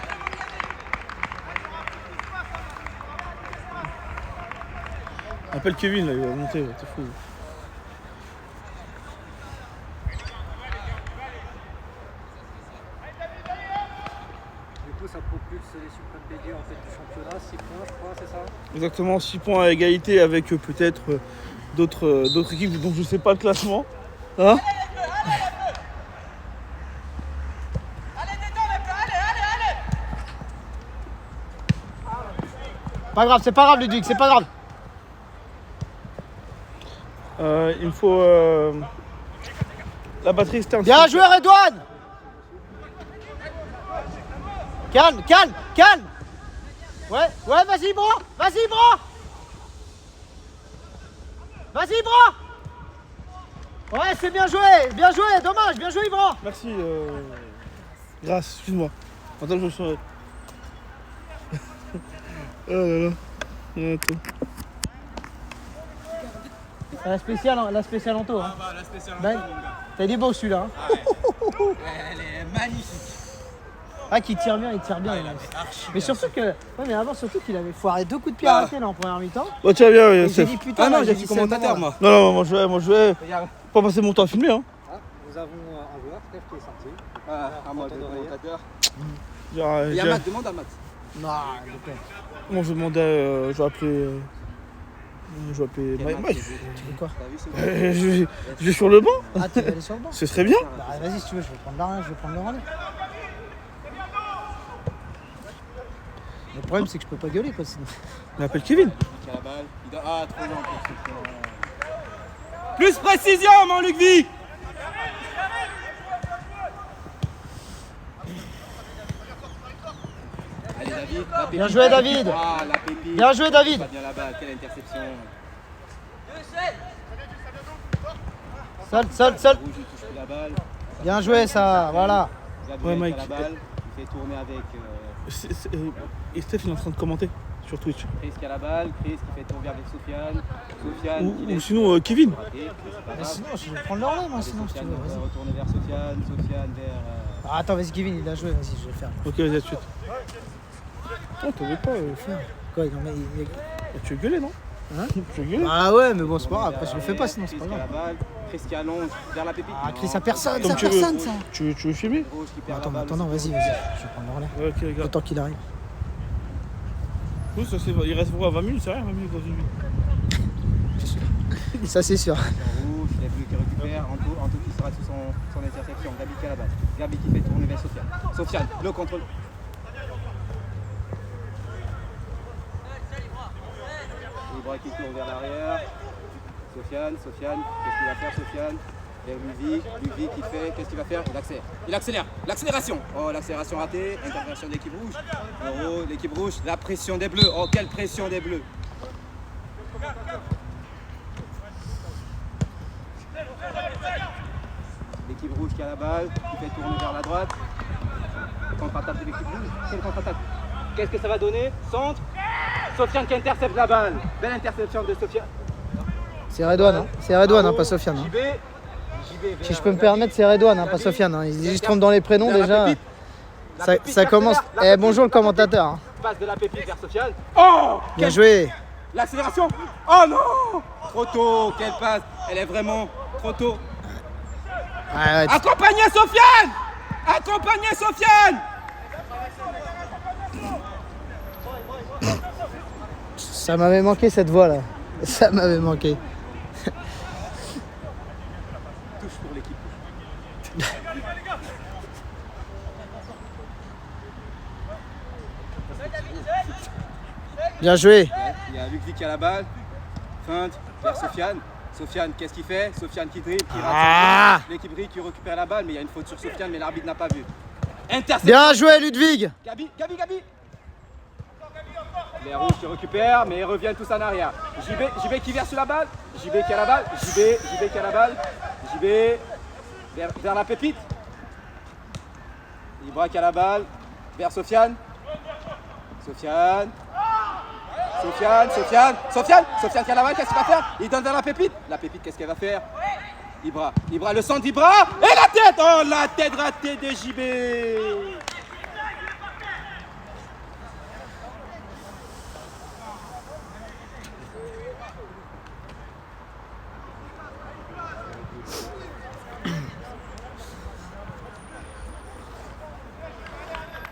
Appelle Kevin, là, il va monter, t'es fou. Du coup, ça propulse les Suprêmes BD en fait, du championnat. 6 points, je crois, c'est ça? Exactement, 6 points à égalité avec peut-être d'autres équipes dont je sais pas le classement. Hein? Pas grave, c'est pas grave, Luduc, c'est pas grave. Il me faut la batterie externe. Bien joué, Redouane. Calme. Ouais, vas-y, Ibra. Vas-y, Ibra. Vas-y, Ibra. Ouais, c'est bien joué, dommage, bien joué, Ibra. Merci, grâce, excuse-moi. Attends, je me saurais. Oh là là. Attends. La spéciale Anto. Hein. Ah bah la spéciale Ben, Anto, mon gars. T'as des beaux celui-là. Hein. Ouais. Elle est magnifique. Ah, qui tire bien, il tire bien. Ouais, il il a- avait archi Mais bien. surtout que. Ouais, mais avant, surtout qu'il avait foiré 2 coups de pied Ah. arrêtés là en première mi-temps. Bah tiens, viens, Et j'ai Steph. dit putain, Ah non, là, j'ai dit dit c'est le commentateur moment, là. moi. Non, moi je jouais. Regarde. Pas passer mon temps à filmer, hein. Ah, nous avons un joueur, Steph, qui est sorti. Ah, à moi de Content de commentateur. Genre, Il y a Matt, demande à Matt. Non, d'accord. Moi je demandais, je vais appeler. Je vais appeler Quel Mike. Matt, Mike. Tu fais quoi? T'as vu ce Je vais sur le banc. Ah, tu vas aller sur le banc? Ce serait bien. Bah, vas-y, si tu veux, je vais prendre le relais. Le problème, c'est que je peux pas gueuler, quoi, sinon. On appelle Kevin. Qui a la balle. Il doit... Ah, trop lent pour ce Plus précision, mon Luc Vic. Allez, David. La pépite. Bien joué, David. Ah, la pépite. Bien joué, David. Pas bien la balle. Quelle interception. Seul. Rouge, il touche plus la balle. Bien joué, ça, voilà. Gabriel Ouais, qui a Mike. la balle. Il fait tourner avec Et Steph il est en train de commenter sur Twitch. Chris qui a la balle. Chris qui fait tourner avec Sofiane. Sofiane qui Ou laisse sinon Kevin. rater, mais c'est pas Mais grave. sinon, je vais prendre le relais, moi, Allez, sinon, si tu Sofiane veux, va vas-y. retourner vers Sofiane. Sofiane vers... Ah, attends, vas-y, Kevin, il a joué, vas-y, je vais le faire. Ok, vas-y, à tout de suite. Oh, t'en veux pas Faire. Quoi, non, mais Tu veux gueuler, non? Hein? Tu veux gueuler? Ah ouais, mais bon, c'est pas grave, après, je le fais pas, sinon, c'est Chris pas qui a la grave. balle. Chris qui allonge vers la pépite. Ah, Chris, Non, à personne, Comme ça, tu veux. personne, ça. Tu veux filmer? Rouge qui perd Attends, la balle. attends, vas-y, je vais prendre le relais. Ouais, ok, regarde. Autant qu'il arrive. Oui, ça, il reste pour 20 minutes, c'est rien, 20 minutes dans une minute. Ça, c'est sûr. Rouge, les bleus qui récupèrent. Anto qui sera sous son intersection. Gabi qui a la balle. Gabi qui fait tourner vers Sofiane. Sofiane, le contrôle. Ibra qui tourne vers l'arrière. Sofiane, qu'est-ce qu'il va faire Sofiane? Vers Luvi qui fait, qu'est-ce qu'il va faire? Il accélère, l'accélération. Oh, l'accélération ratée, intervention de l'équipe rouge. Oh, l'équipe rouge, la pression des bleus. Oh, quelle pression des bleus. L'équipe rouge qui a la balle, qui fait tourner vers la droite. Contre-attaque de l'équipe rouge. Quelle contre-attaque? Qu'est-ce que ça va donner? Centre. Sofiane qui intercepte la balle. Belle interception de Sofiane. C'est Redouane, hein. C'est Redouane, hein, pas Sofiane. Hein. JB Si je peux me permettre, c'est Redouane, hein, pas Sofiane. Hein. Il se trompe dans les prénoms déjà. Ça commence. Eh, bonjour le commentateur. Hein. Passe de la pépite vers Sofiane. Oh! Bien joué. L'accélération. Oh non! Trop tôt. Quelle passe. Elle est vraiment trop tôt. Ouais, Accompagnez Sofiane! Accompagnez Sofiane! ça m'avait manqué cette voix là. Ça m'avait manqué. Touche pour l'équipe. Bien joué. Il y a Luc qui a la balle. Feinte vers Sofiane. Sofiane, qu'est-ce qu'il fait? Sofiane qui dribble, qui rate. L'équipe Rick qui récupère la balle, mais il y a une faute sur Sofiane, mais l'arbitre n'a pas vu. Interception. Bien joué Ludwig. Gabi. Les rouges qui récupèrent, mais ils reviennent tous en arrière. JB qui verse la balle. JB qui a la balle. JB qui a la balle. JB vers la pépite. Ibra qui a la balle. Vers Sofiane. Sofiane qui a la balle, qu'est-ce qu'il va faire? Il donne vers la pépite. La pépite, qu'est-ce qu'elle va faire? Ibra, le centre d'Ibra. Et la tête! Oh, la tête ratée de JB.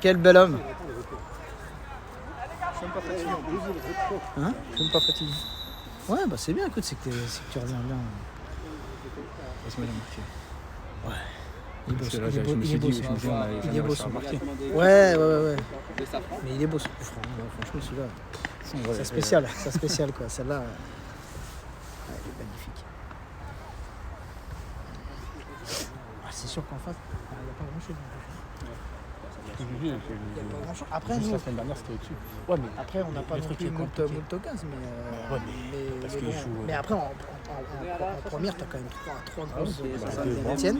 Quel bel homme. Je suis pas fatigué. Hein? Je suis pas fatigué. Ouais, bah c'est bien, écoute, c'est que tu reviens bien. La semaine marquée. Ouais. Il est beau, il est beau, il est beau son marqué. Ouais. Mais il est beau son coup franc. Franchement, celui-là, c'est spécial quoi. Celle-là, elle est magnifique. C'est sûr qu'en face, il n'y a pas grand-chose. J'ai vu. Après, Juste nous, la semaine dernière, c'était au-dessus. Ouais, mais après, on n'a pas le non truc plus est moult compliqué. occasions, mais, Ouais, parce mais qu'ils bon. jouent, Mais après, en première, t'as quand même trois grosses. Etienne,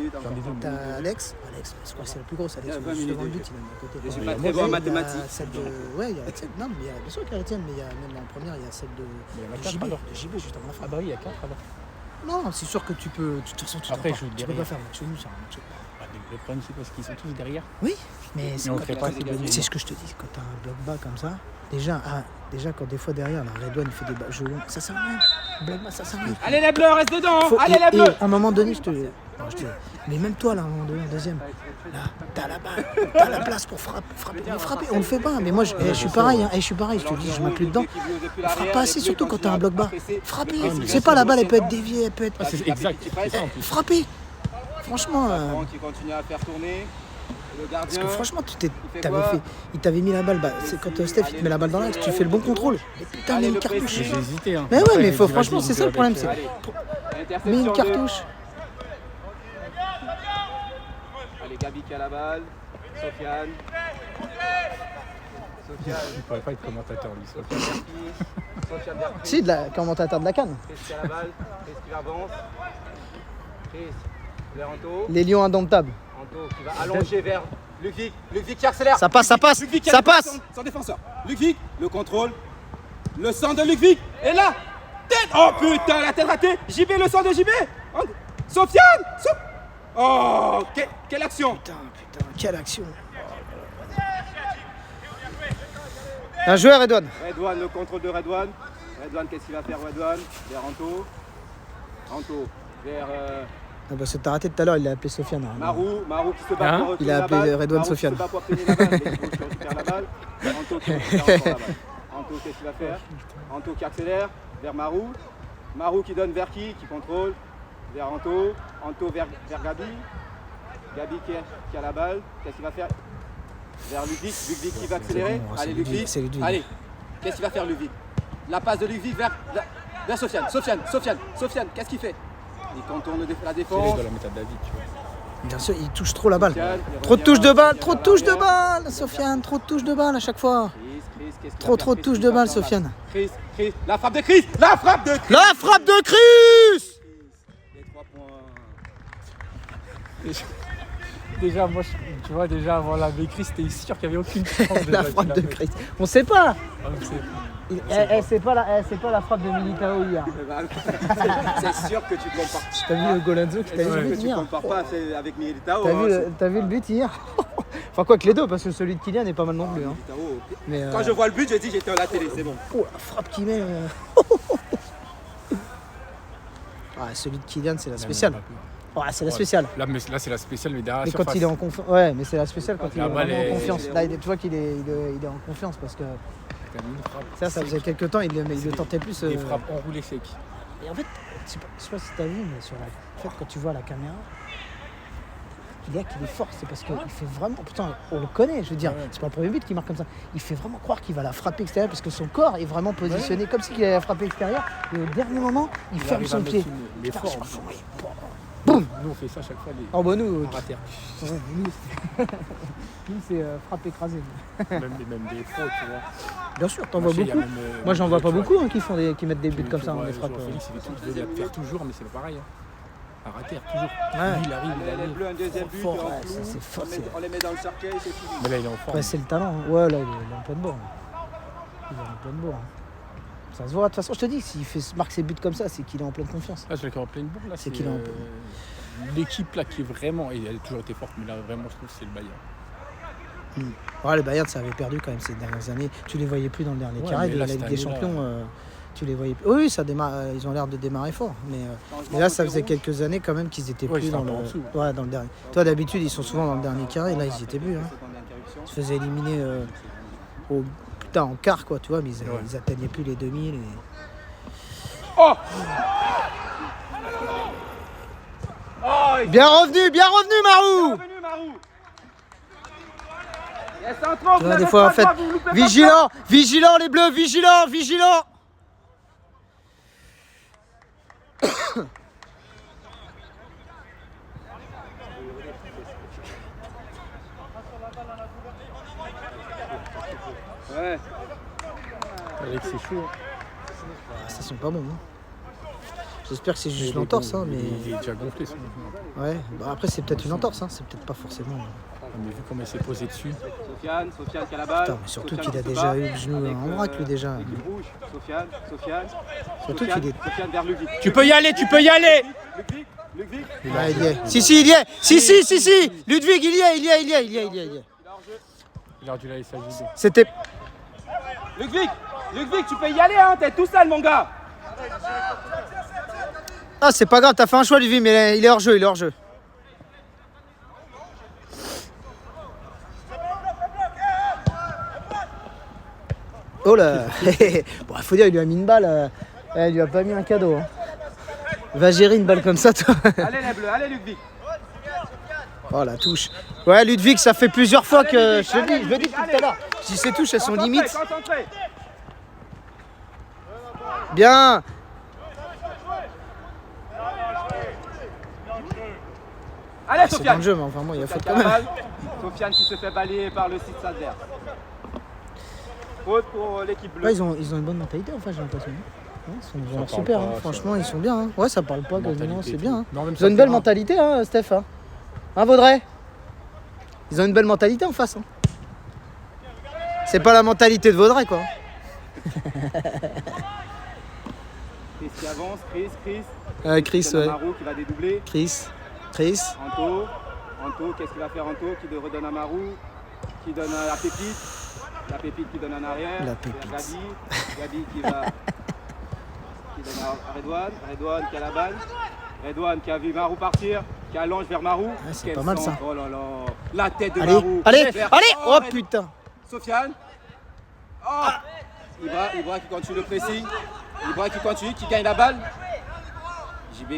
t'as Alex, je crois que c'est la plus grosse. Alex, Il y a 20 juste devant le minutes but, il est à côté. Je suis Ouais, pas moi, très bon en Il y a mathématiques. celle de. Ouais, il y a Etienne. Non, mais il y a bien sûr qu'il y a Etienne, mais il y a même en première, il y a celle de il y en a de 4 JB, alors. de JB juste avant la fin. Ah bah oui, il y a 4 alors. Non, c'est sûr que tu peux. De toute façon, tu Après, peux je joue pas derrière. faire match nul sur un match. Le problème, c'est parce qu'ils sont tous derrière. Oui, mais c'est on quand- crée pas assez de c'est ce que je te dis, quand t'as un bloc bas comme ça, déjà quand des fois derrière, la Redouane fait des jeux longs, ça sert à rien. Bloc bas, ça sert à rien. Allez les bleus, reste dedans. Faut- Allez les et bleus. à un moment donné, mais même toi là, à un moment donné, en deuxième, là, t'as la balle, t'as la place pour frapper. Mais frapper, on le fait pas. Mais moi, je suis pareil, hein, je suis pareil, je te dis, je m'inclus dedans. On frappe pas assez, surtout quand t'as un bloc bas. Frapper, c'est pas la balle, elle peut être déviée, elle peut être. Ah, c'est exact. C'est ça en plus. Frapper. Franchement. Qui continue à faire tourner. Le gardien. Parce que franchement, il t'avait mis la balle. Bah, c'est quand Steph il te met la balle dans l'axe, tu fais le bon contrôle. Et putain, mets une cartouche. J'ai hésité. Hein. Mais ouais, Après, mais j'ai dit, franchement, vas-y, c'est ça le problème. C'est Allez. mets une Interception de- cartouche. Allez, Gabi qui a la balle. Sofiane. Il pourrait pas être commentateur lui. Sofiane. Sofiane vers Chris. Si, de la commentateur de la canne. Chris qui a la balle. Chris qui avance. Chris vers Anto. Les lions indomptables. Anto qui va allonger vers Ludovic. Ludovic qui accélère. Ça passe, ça passe, Ludovic qui ça a dépassé passe. Son défenseur. Ludovic, le contrôle. Le centre de Ludovic. Et là, tête. Oh putain, la tête ratée. JB, le centre de JB. Oh, Sofiane. Oh, quelle action. Putain, quelle action. Un joueur, Edouane. Redouane, le contrôle de Redouane. Redouane, qu'est-ce qu'il va faire Redouane? Vers Anto. Anto, vers Ah bah, t'as raté tout à l'heure, il a appelé Sofiane. hein. Marou qui se bat Hein pour obtenir Il a la appelé balle. Redouane Marou Sofiane. qui se bat pour obtenir la balle, mais il faut qu'il récupère la balle. Anto qui récupère encore la balle. Anto, qu'est-ce qu'il va faire? Anto qui accélère vers Marou. Marou qui donne vers qui contrôle. Vers Anto. Anto vers Gabi. Gabi qui a la balle. Qu'est-ce qu'il va faire? Vers Ludovic. Ludovic qui va accélérer. bon, Allez, c'est Ludovic, c'est Ludovic. Ludovic. Allez, qu'est-ce qu'il va faire Ludovic? La passe de Ludovic vers Sofiane. Sofiane, qu'est-ce qu'il fait? Il contourne la C'est défense. de la méthode David, tu vois. Bien sûr, il touche trop la balle. Sofiane, il Trop de revient, touches de balle, il trop de revient touches de arrière. balle, Sofiane, trop de touches de balle à chaque fois. Chris, qu'est-ce qu'il va Trop faire? de Chris, touches qui de va balle, faire Sofiane. Chris, la frappe de Chris. La frappe de Chris. La frappe de Chris. Les 3 points. Déjà, moi, tu vois, déjà avant la Bécris, c'était sûr qu'il n'y avait aucune chance. La frappe de Chris. On sait pas. Ah, mais c'est- C'est pas la frappe de Militao hier. C'est sûr que tu compares. T'as vu le Golenzo qui t'a vu C'est sûr le que but tu hier. compares pas avec Militao. T'as vu le but hier. Enfin quoi que les deux, parce que celui de Kylian est pas mal non plus. Hein. Mais, Quand je vois le but, je dis j'étais à la télé, c'est bon. Oh, la frappe qu'il met. Ah, celui de Kylian, c'est la spéciale. Ouais, c'est la spéciale. Là, c'est la spéciale, mais derrière la Mais quand surface. il est en confiance. Ouais, mais c'est la spéciale quand il est la balle vraiment en est- confiance. Là, tu vois qu'il est en confiance parce que T'as mis une frappe ça faisait sec. quelques temps, il le tentait plus. Des frappes enroulées sec. Et en fait, je sais pas si t'as vu, mais en fait, quand tu vois la caméra, il est fort, c'est parce qu'il fait vraiment. Putain, on le connaît, je veux dire, Ouais. c'est pas le premier but qu'il marque comme ça. Il fait vraiment croire qu'il va la frapper extérieure parce que son corps est vraiment positionné comme s'il allait la frapper extérieure. Et au dernier moment, il ferme arrive son à pied. mettre les Putain, formes. je sais pas comment Boum. Nous, on fait ça chaque fois. Oh bah nous, En rater. ouais, nous c'est frappe écrasée. Même des pros, tu vois. Bien sûr, t'en vois Marché, il y a beaucoup. même, Moi j'en vois pas tu vois, beaucoup hein, qui mettent des buts comme ça, vois, des frappes. Félix, il est tout veut la faire toujours, mais c'est pas pareil. Hein. À rater, toujours. Ouais. Lui, il arrive, il Les arrive. bleus, un deuxième but, Fort, et en ouais, flou. ça, c'est fort, On les met dans le cercueil, c'est fini. Mais là, il est en forme. Ouais, c'est le talent. Hein. Ouais, là, il est en pleine bourre. Il est en pleine bourre. Ça se voit. De toute façon, je te dis, s'il marque ses buts comme ça, c'est qu'il est en pleine confiance. Là, je l'ai en pleine bourre. Là, C'est qu'il est en- l'équipe là qui est vraiment, et elle a toujours été forte, mais là vraiment je trouve que c'est le Bayern. Ouais, le Bayern, ça avait perdu quand même ces dernières années. Tu les voyais plus dans le dernier Ouais, carré mais de là, la Ligue cette des année-là, Champions. Tu les voyais plus. Oui, ça démarre. Ils ont l'air de démarrer fort. Mais là, ça faisait quelques années quand même qu'ils étaient Ouais, plus ils dans étaient le. un peu en dessous. Ouais, dans le dernier. Toi, d'habitude, ils sont souvent dans le dernier carré. Là, ils y étaient plus. Hein. Ils se faisaient éliminer en quart, quoi, tu vois, mais ils atteignaient plus les 2000. Oh Bien revenu, Marou! Bienvenue, Marou. Yes, en trop, Tu vois, des fois, en fait, vigilant, les bleus, vigilant! Avec c'est chaud. Ça sent pas bon. Hein. J'espère que c'est juste l'entorse, hein, mais. Il est déjà gonflé, son mouvement. Ouais, bah après c'est peut-être une entorse, hein. C'est peut-être pas forcément. Mais vu comment il s'est posé dessus. Sofiane qui a la balle. Putain, mais surtout Sofiane qu'il a qui se déjà bat eu le genou avec, en vrac lui déjà. l'équipe rouge. Sofiane. Surtout qu'il est. Sofiane vers Ludwig. Tu peux y aller, tu peux y aller. Ludwig. Ah, il y est. Si, il y est. Si. Ludwig, il y est. Il aurait dû la laisser à JB. C'était. Ludwig, tu peux y aller, hein. T'es tout seul, mon gars. Ah, c'est pas grave, t'as fait un choix, Ludwig, mais il est hors jeu, Oh là. Bon, faut dire, il lui a mis une balle. Il lui a pas mis un cadeau. Hein. Va gérer une balle comme ça, toi. Allez, les bleus, allez, Ludwig. Oh la touche. Ouais, Ludwig, ça fait plusieurs fois que je le dis depuis tout à l'heure. Si ces touches, elles sont limites. Concentré. Bien. Allez, C'est dans Sofiane. le jeu, mais enfin, moi, il y a faute quand Sofiane même. Sofiane qui se fait balayer par le site adverse. Faute pour l'équipe bleue. Ouais, ils ont une bonne mentalité, enfin, j'ai l'impression. Ouais, ils sont vraiment parle super, pas, hein. ça. Franchement, ils sont bien. Hein. Ouais, ça parle pas, Mentalité non, c'est et bien. tout. Hein. Non, même Ils ont une ça, belle c'est mentalité, hein, Steph. Hein, Vaudrey? Ils ont une belle mentalité en face. Hein. C'est pas la mentalité de Vaudrey, quoi. Chris qui avance, Chris. Chris, Donne à ouais. Marou qui va dédoubler. Chris. Anto, qu'est-ce qu'il va faire Anto? Qui redonne à Marou, qui donne à la pépite. La pépite qui donne en arrière. La pépite. Gabi qui va. Qui donne à Redouane qui a la balle. Redouane qui a vu Marou partir, qui allonge vers Marou. c'est Quel pas mal, centre. ça. Oh là là. La tête de Allez, Marou. allez. Oh Red- putain. Sofiane. Oh. Ibra qui continue le pressing. Ibra qui continue, qui gagne la balle. JB,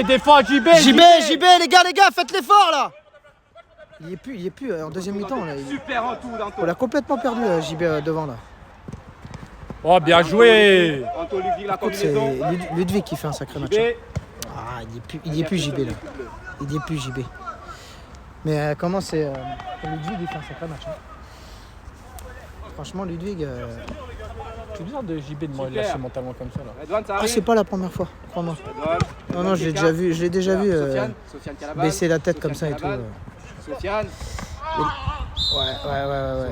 défends, JB. JB, les gars, faites l'effort là. Il est plus en deuxième mi-temps là. Super en tout, Anto. On l'a complètement perdu JB devant là. Oh, bien joué. Anto, Ludwig, la Par contre, c'est combinaison. Ludwig qui fait un sacré match. JB. Ah, il y est plus JB là. Il y est plus JB. Mais comment c'est Ludwig il fait un sacré match. Hein. Franchement, Ludwig. C'est bizarre de JB de me Super. lâcher mentalement comme ça là. Redouane, ça Ah, arrive. c'est pas la première fois, crois-moi. Redouane, Non, je l'ai déjà vu, Sofiane qui a la balle. baisser la tête comme ça Sofiane et qui a tout. la balle. Sofiane. Ouais.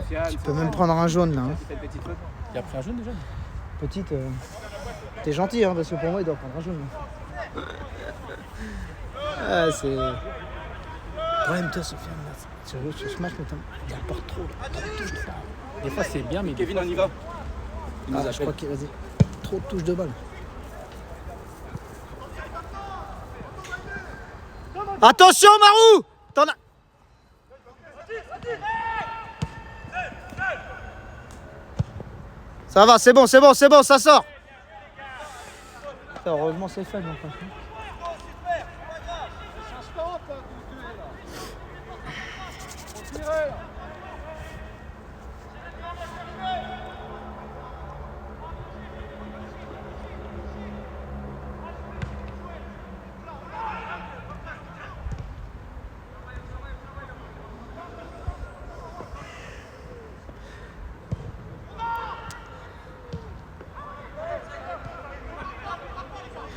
Sofiane, Tu peux même prendre un jaune là. Hein. qui fait une petite faute. Il a pris un jaune déjà. Petite. T'es gentil, hein, parce que pour moi, il doit prendre un jaune. Ah, c'est. Le problème, toi, Sofiane, là, sur ce match, notamment, il apporte trop. De touches de balle. Des fois c'est bien, mais Kevin, on y va. Il nous Ah, je appelle. crois qu'il vas-y. Trop de touches de balle. Attention, Marou! T'en as. Ça va, c'est bon, ça sort. Heureusement, c'est faible. Enfin.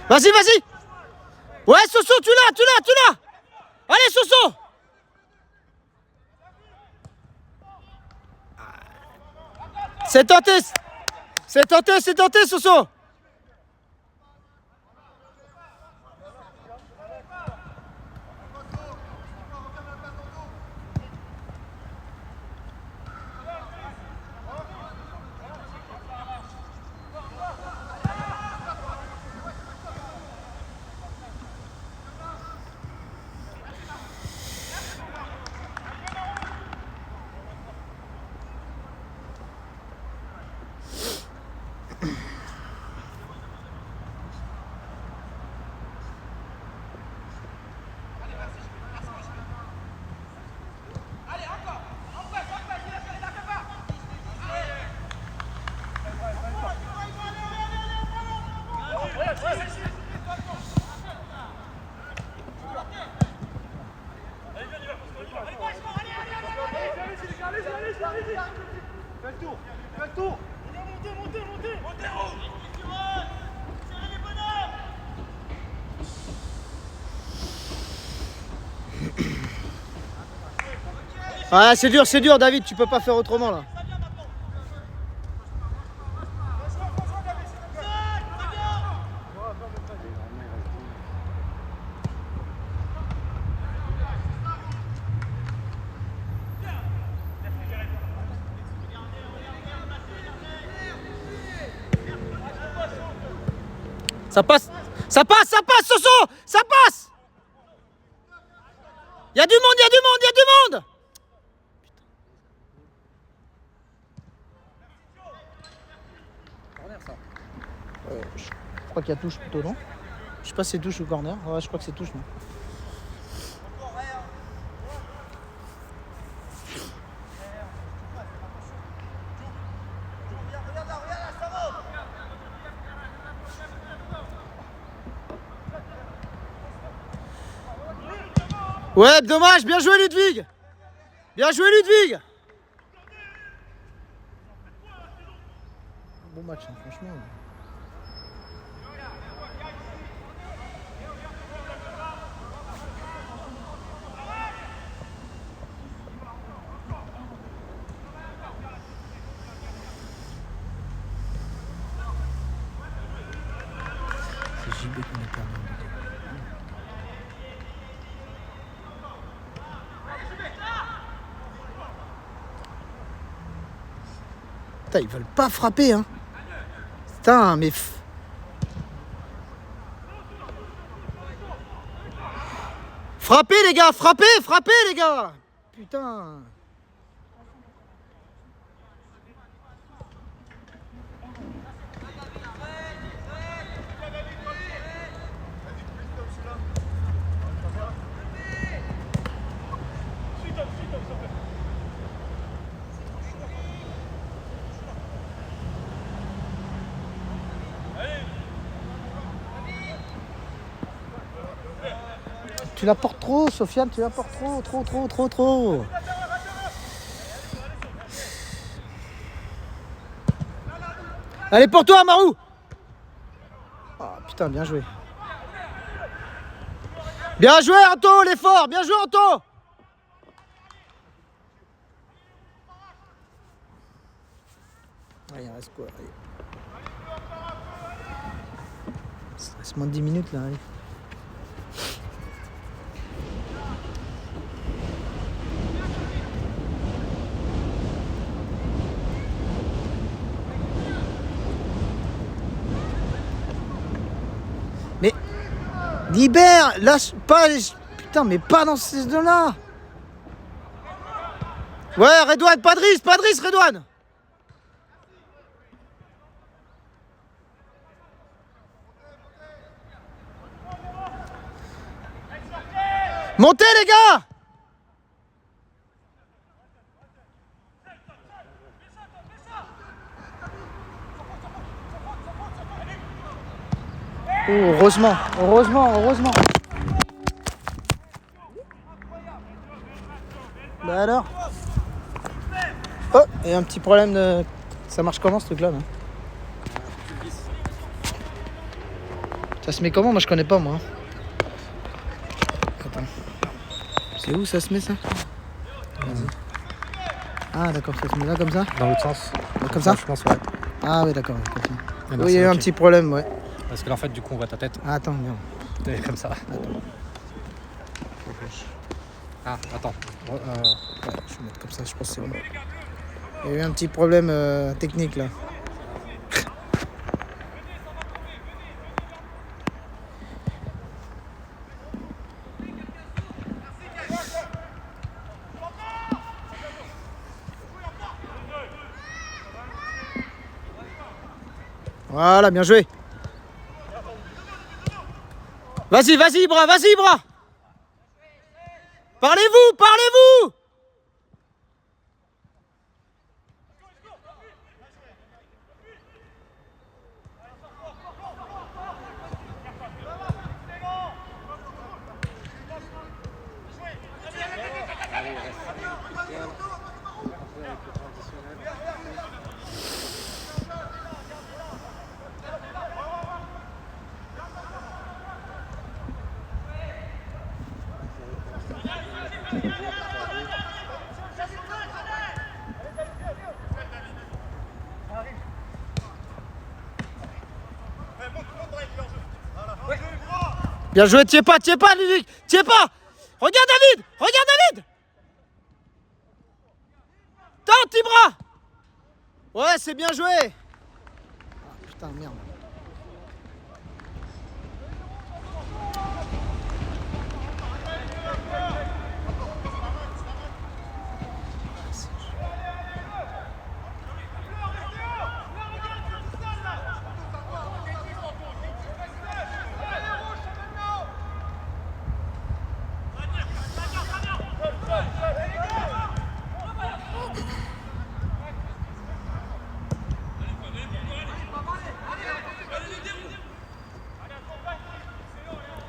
Vas-y! Ouais, Soso, tu l'as! Allez, Soso! C'est tenté, Soso! Fais le tour. Ah, c'est dur, David, tu peux pas faire autrement là. Ça passe, Soso, ça passe. Il y a du monde. Corner, ça. Je crois qu'il y a touche plutôt, non? Je sais pas si c'est touche ou corner. Ouais, je crois que c'est touche, non? Ouais, dommage, bien joué Ludwig. Bon match, hein, franchement. C'est JB qu'on est perdu. Putain, ils veulent pas frapper, hein. Putain, mais... Frappez, les gars, frappez, les gars. Putain. Tu la portes trop, Sofiane, tu la portes trop. Allez, pour toi, Marou. Ah, putain, bien joué. Bien joué, Anto, l'effort. Bien joué, Anto. Allez, il reste quoi? Allez. Il reste moins de 10 minutes, là, allez. Mais libère, lâche pas les... Putain, mais pas dans ces zones-là. Ouais, Redouane, pas de risque, Redouane. Montez, les gars. Oh, heureusement. Bah alors. Oh, il y a un petit problème de... Ça marche comment ce truc-là, là? Ça se met comment? Moi je connais pas, moi. Attends. C'est où ça se met, ça? Vas-y. Ah d'accord, ça se met là comme ça? Dans l'autre sens. Comme ça? Je pense, ouais. Ah oui, d'accord. Ah, Oui, il y a eu un petit problème, ouais. Parce que là, en fait, du coup, on voit ta tête. Ah, attends, merde. T'es comme ça. Attends. Ah, attends. Ouais, je vais mettre comme ça, je pense que c'est bon. Il y a eu un petit problème technique, là. Voilà, bien joué. Vas-y, Ibra. Parlez-vous. Bien joué, tiens pas, Ludovic, tiens pas. Regarde David. Tente, Ibra. Ouais, c'est bien joué. Ah, putain, merde.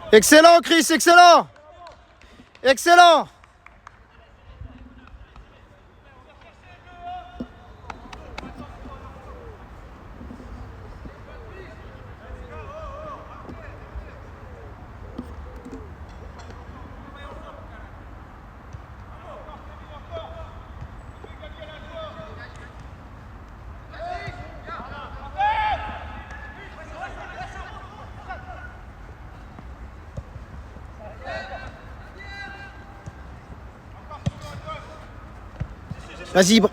Excellent, Chris, excellent. Excellent. Vas-y, Ibra.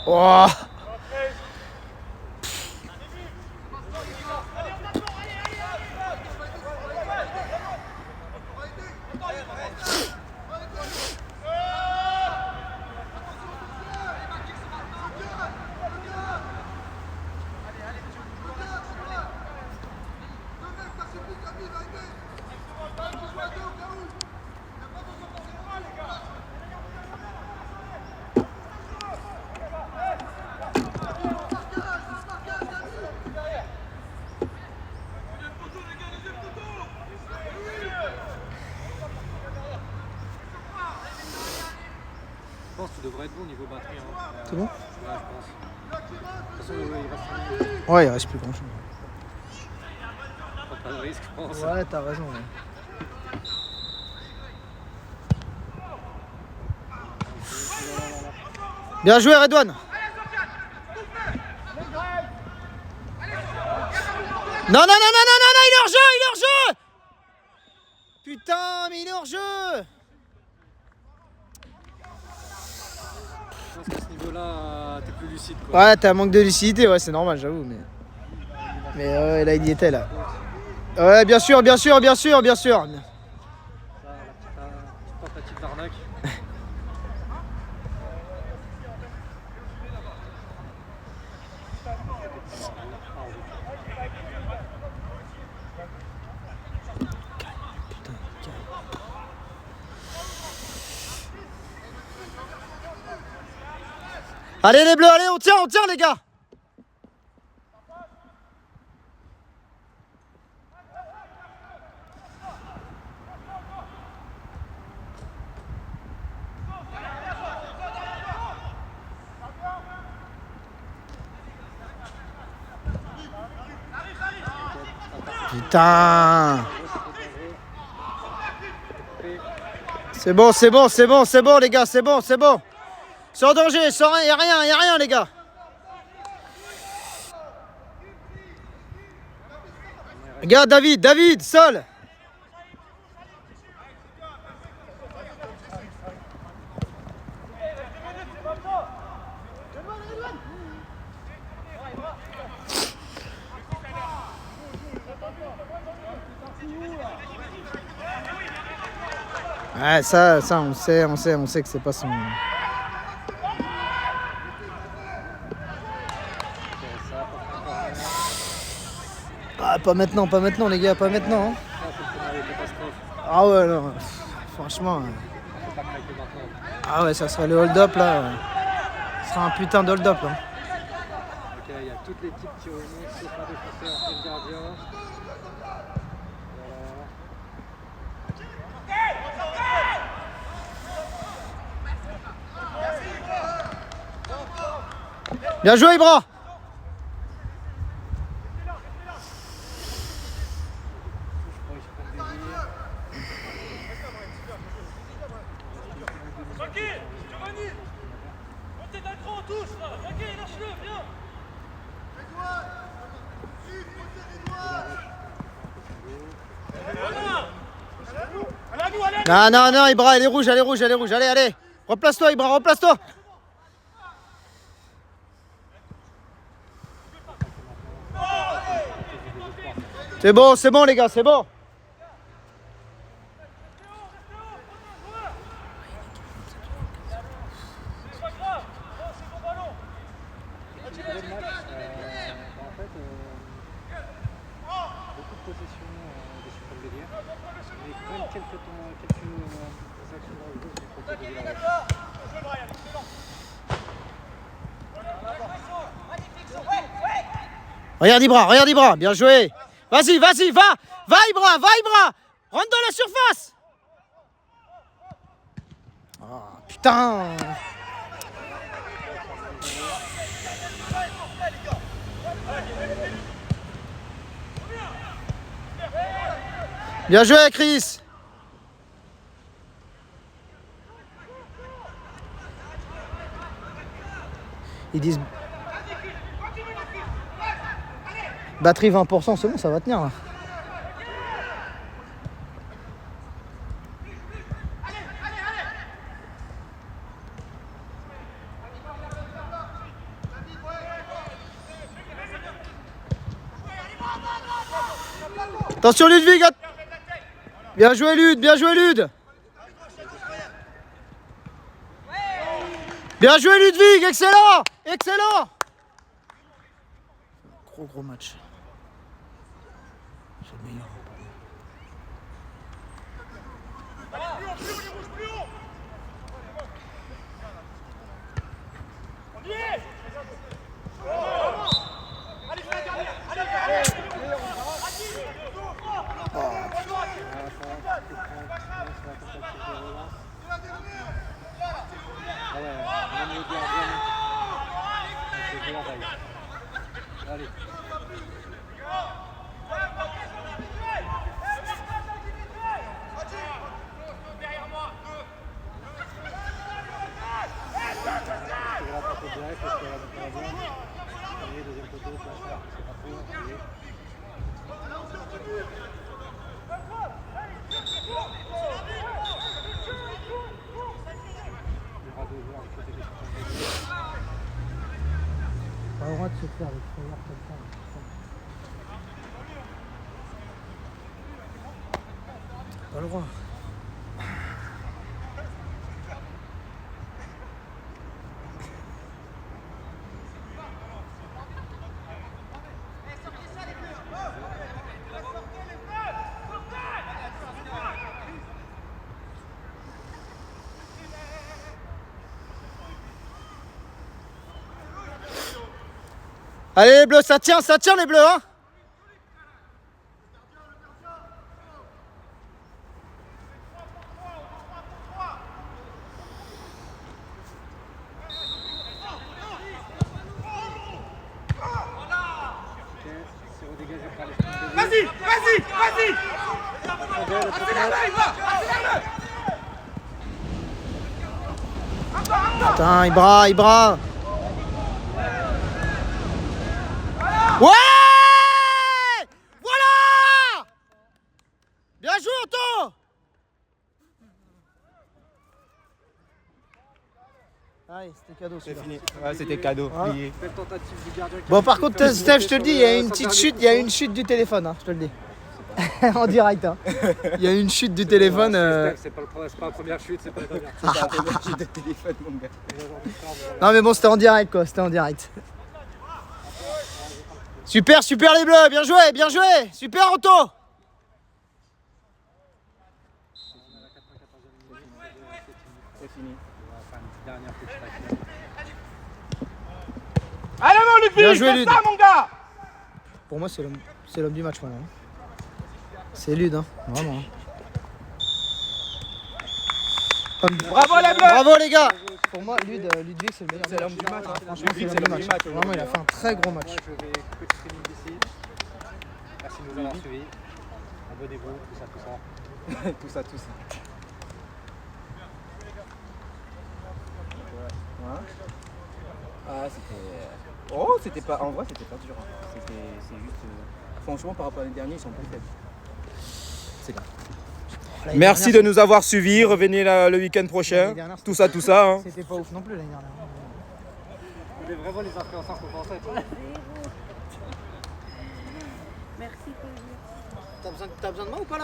Oh. Je pense que tu devrais être bon niveau batterie. Hein. C'est bon? Ouais, je pense. De toute façon, il reste 5 minutes. Ouais, il reste plus grand chose. Pas de risque, je pense. Ouais, t'as raison. Ouais. Bien joué, Redouane. Non, il est hors jeu. Putain, mais il est hors jeu. Je pense qu'à ce niveau-là, t'es plus lucide. Quoi. Ouais, t'as un manque de lucidité, ouais, c'est normal, j'avoue. Mais ouais, là, il y était, là. Ouais, bien sûr. Ça, la petite tentative d'arnaque. Allez, les bleus, allez, on tient, les gars. Putain. C'est bon, les gars, c'est bon. Sans danger, sans rien, y a rien, les gars. Regarde, David, seul. Ouais, ça, on sait que c'est pas son. Ah, pas maintenant, les gars, pas maintenant. Hein. Ça, c'est le scénario catastrophe. Ah ouais, non, franchement. Faut pas craquer maintenant. Ah ouais, ça sera le hold-up là. Ce sera un putain de hold-up là. Ok, il y a toute l'équipe qui remonte, sauf un défenseur et le gardien. Voilà. Bien joué, Ibra. Tranquille, Giovanni. Montez d'un cran tous là. Tranquille, lâche-le, viens. Non, non, non, Ibra, elle est rouge, elle est rouge, elle est rouge. Allez, allez. Replace-toi, Ibra, replace-toi. C'est bon, les gars, c'est bon. Regarde Ibra, bien joué. Vas-y, vas-y, va Ibra, rentre dans la surface. Ah, putain. Bien joué, Chris. Ils disent batterie 20%, c'est bon, ça va tenir là. Attention Ludwig. Bien joué Lud, bien joué Lud. Bien joué Ludwig, excellent. Excellent. Gros match. C'est le meilleur. Allez. Pas le droit de se faire avec Frayeur comme ça. Pas le droit. Allez les bleus, ça tient les bleus hein. Vas-y. Putain, Ibra. Ouais! Voilà! Bien joué, Otto! Allez, c'était cadeau. C'est fini. Ouais, c'était cadeau. Ah. Plié. Belle tentative du gardien. Bon, par contre, Steph, je te le dis, il y a une petite chute, il y a une chute du téléphone, hein, je te le dis. En direct, hein. Il y a une chute du téléphone. C'est pas la première chute, c'est pas la dernière. C'était un téléphone de téléphone, mon gars. Non, mais bon, c'était en direct, quoi, c'était en direct. Super les bleus, bien joué, super Otto. C'est fini. Allez mon Ludwig, Bien joué, fais Lud. ça mon gars. Pour moi, c'est l'homme du match, maintenant. C'est Lud, hein, vraiment. Bravo les bleus. Bravo les gars. Pour moi, Ludwig, c'est le meilleur. C'est l'homme du match. Franchement, c'est l'homme du match. Vraiment, il a fait un très gros match. Moi, je vais coach streaming d'ici. Merci de nous avoir suivis. Abonnez-vous, tout ça. Tout ça. Hein? Ah, c'était. Oh, c'était pas. En vrai, c'était pas dur. C'est juste. Franchement, par rapport à l'année dernière, ils sont plus faibles. C'est là. Merci de nous avoir suivis. Revenez le week-end prochain. Tout ça. Hein. C'était pas ouf non plus l'année dernière. On est vraiment les influenceurs qu'on pensait. Merci, Pauline. T'as besoin de moi ou pas là?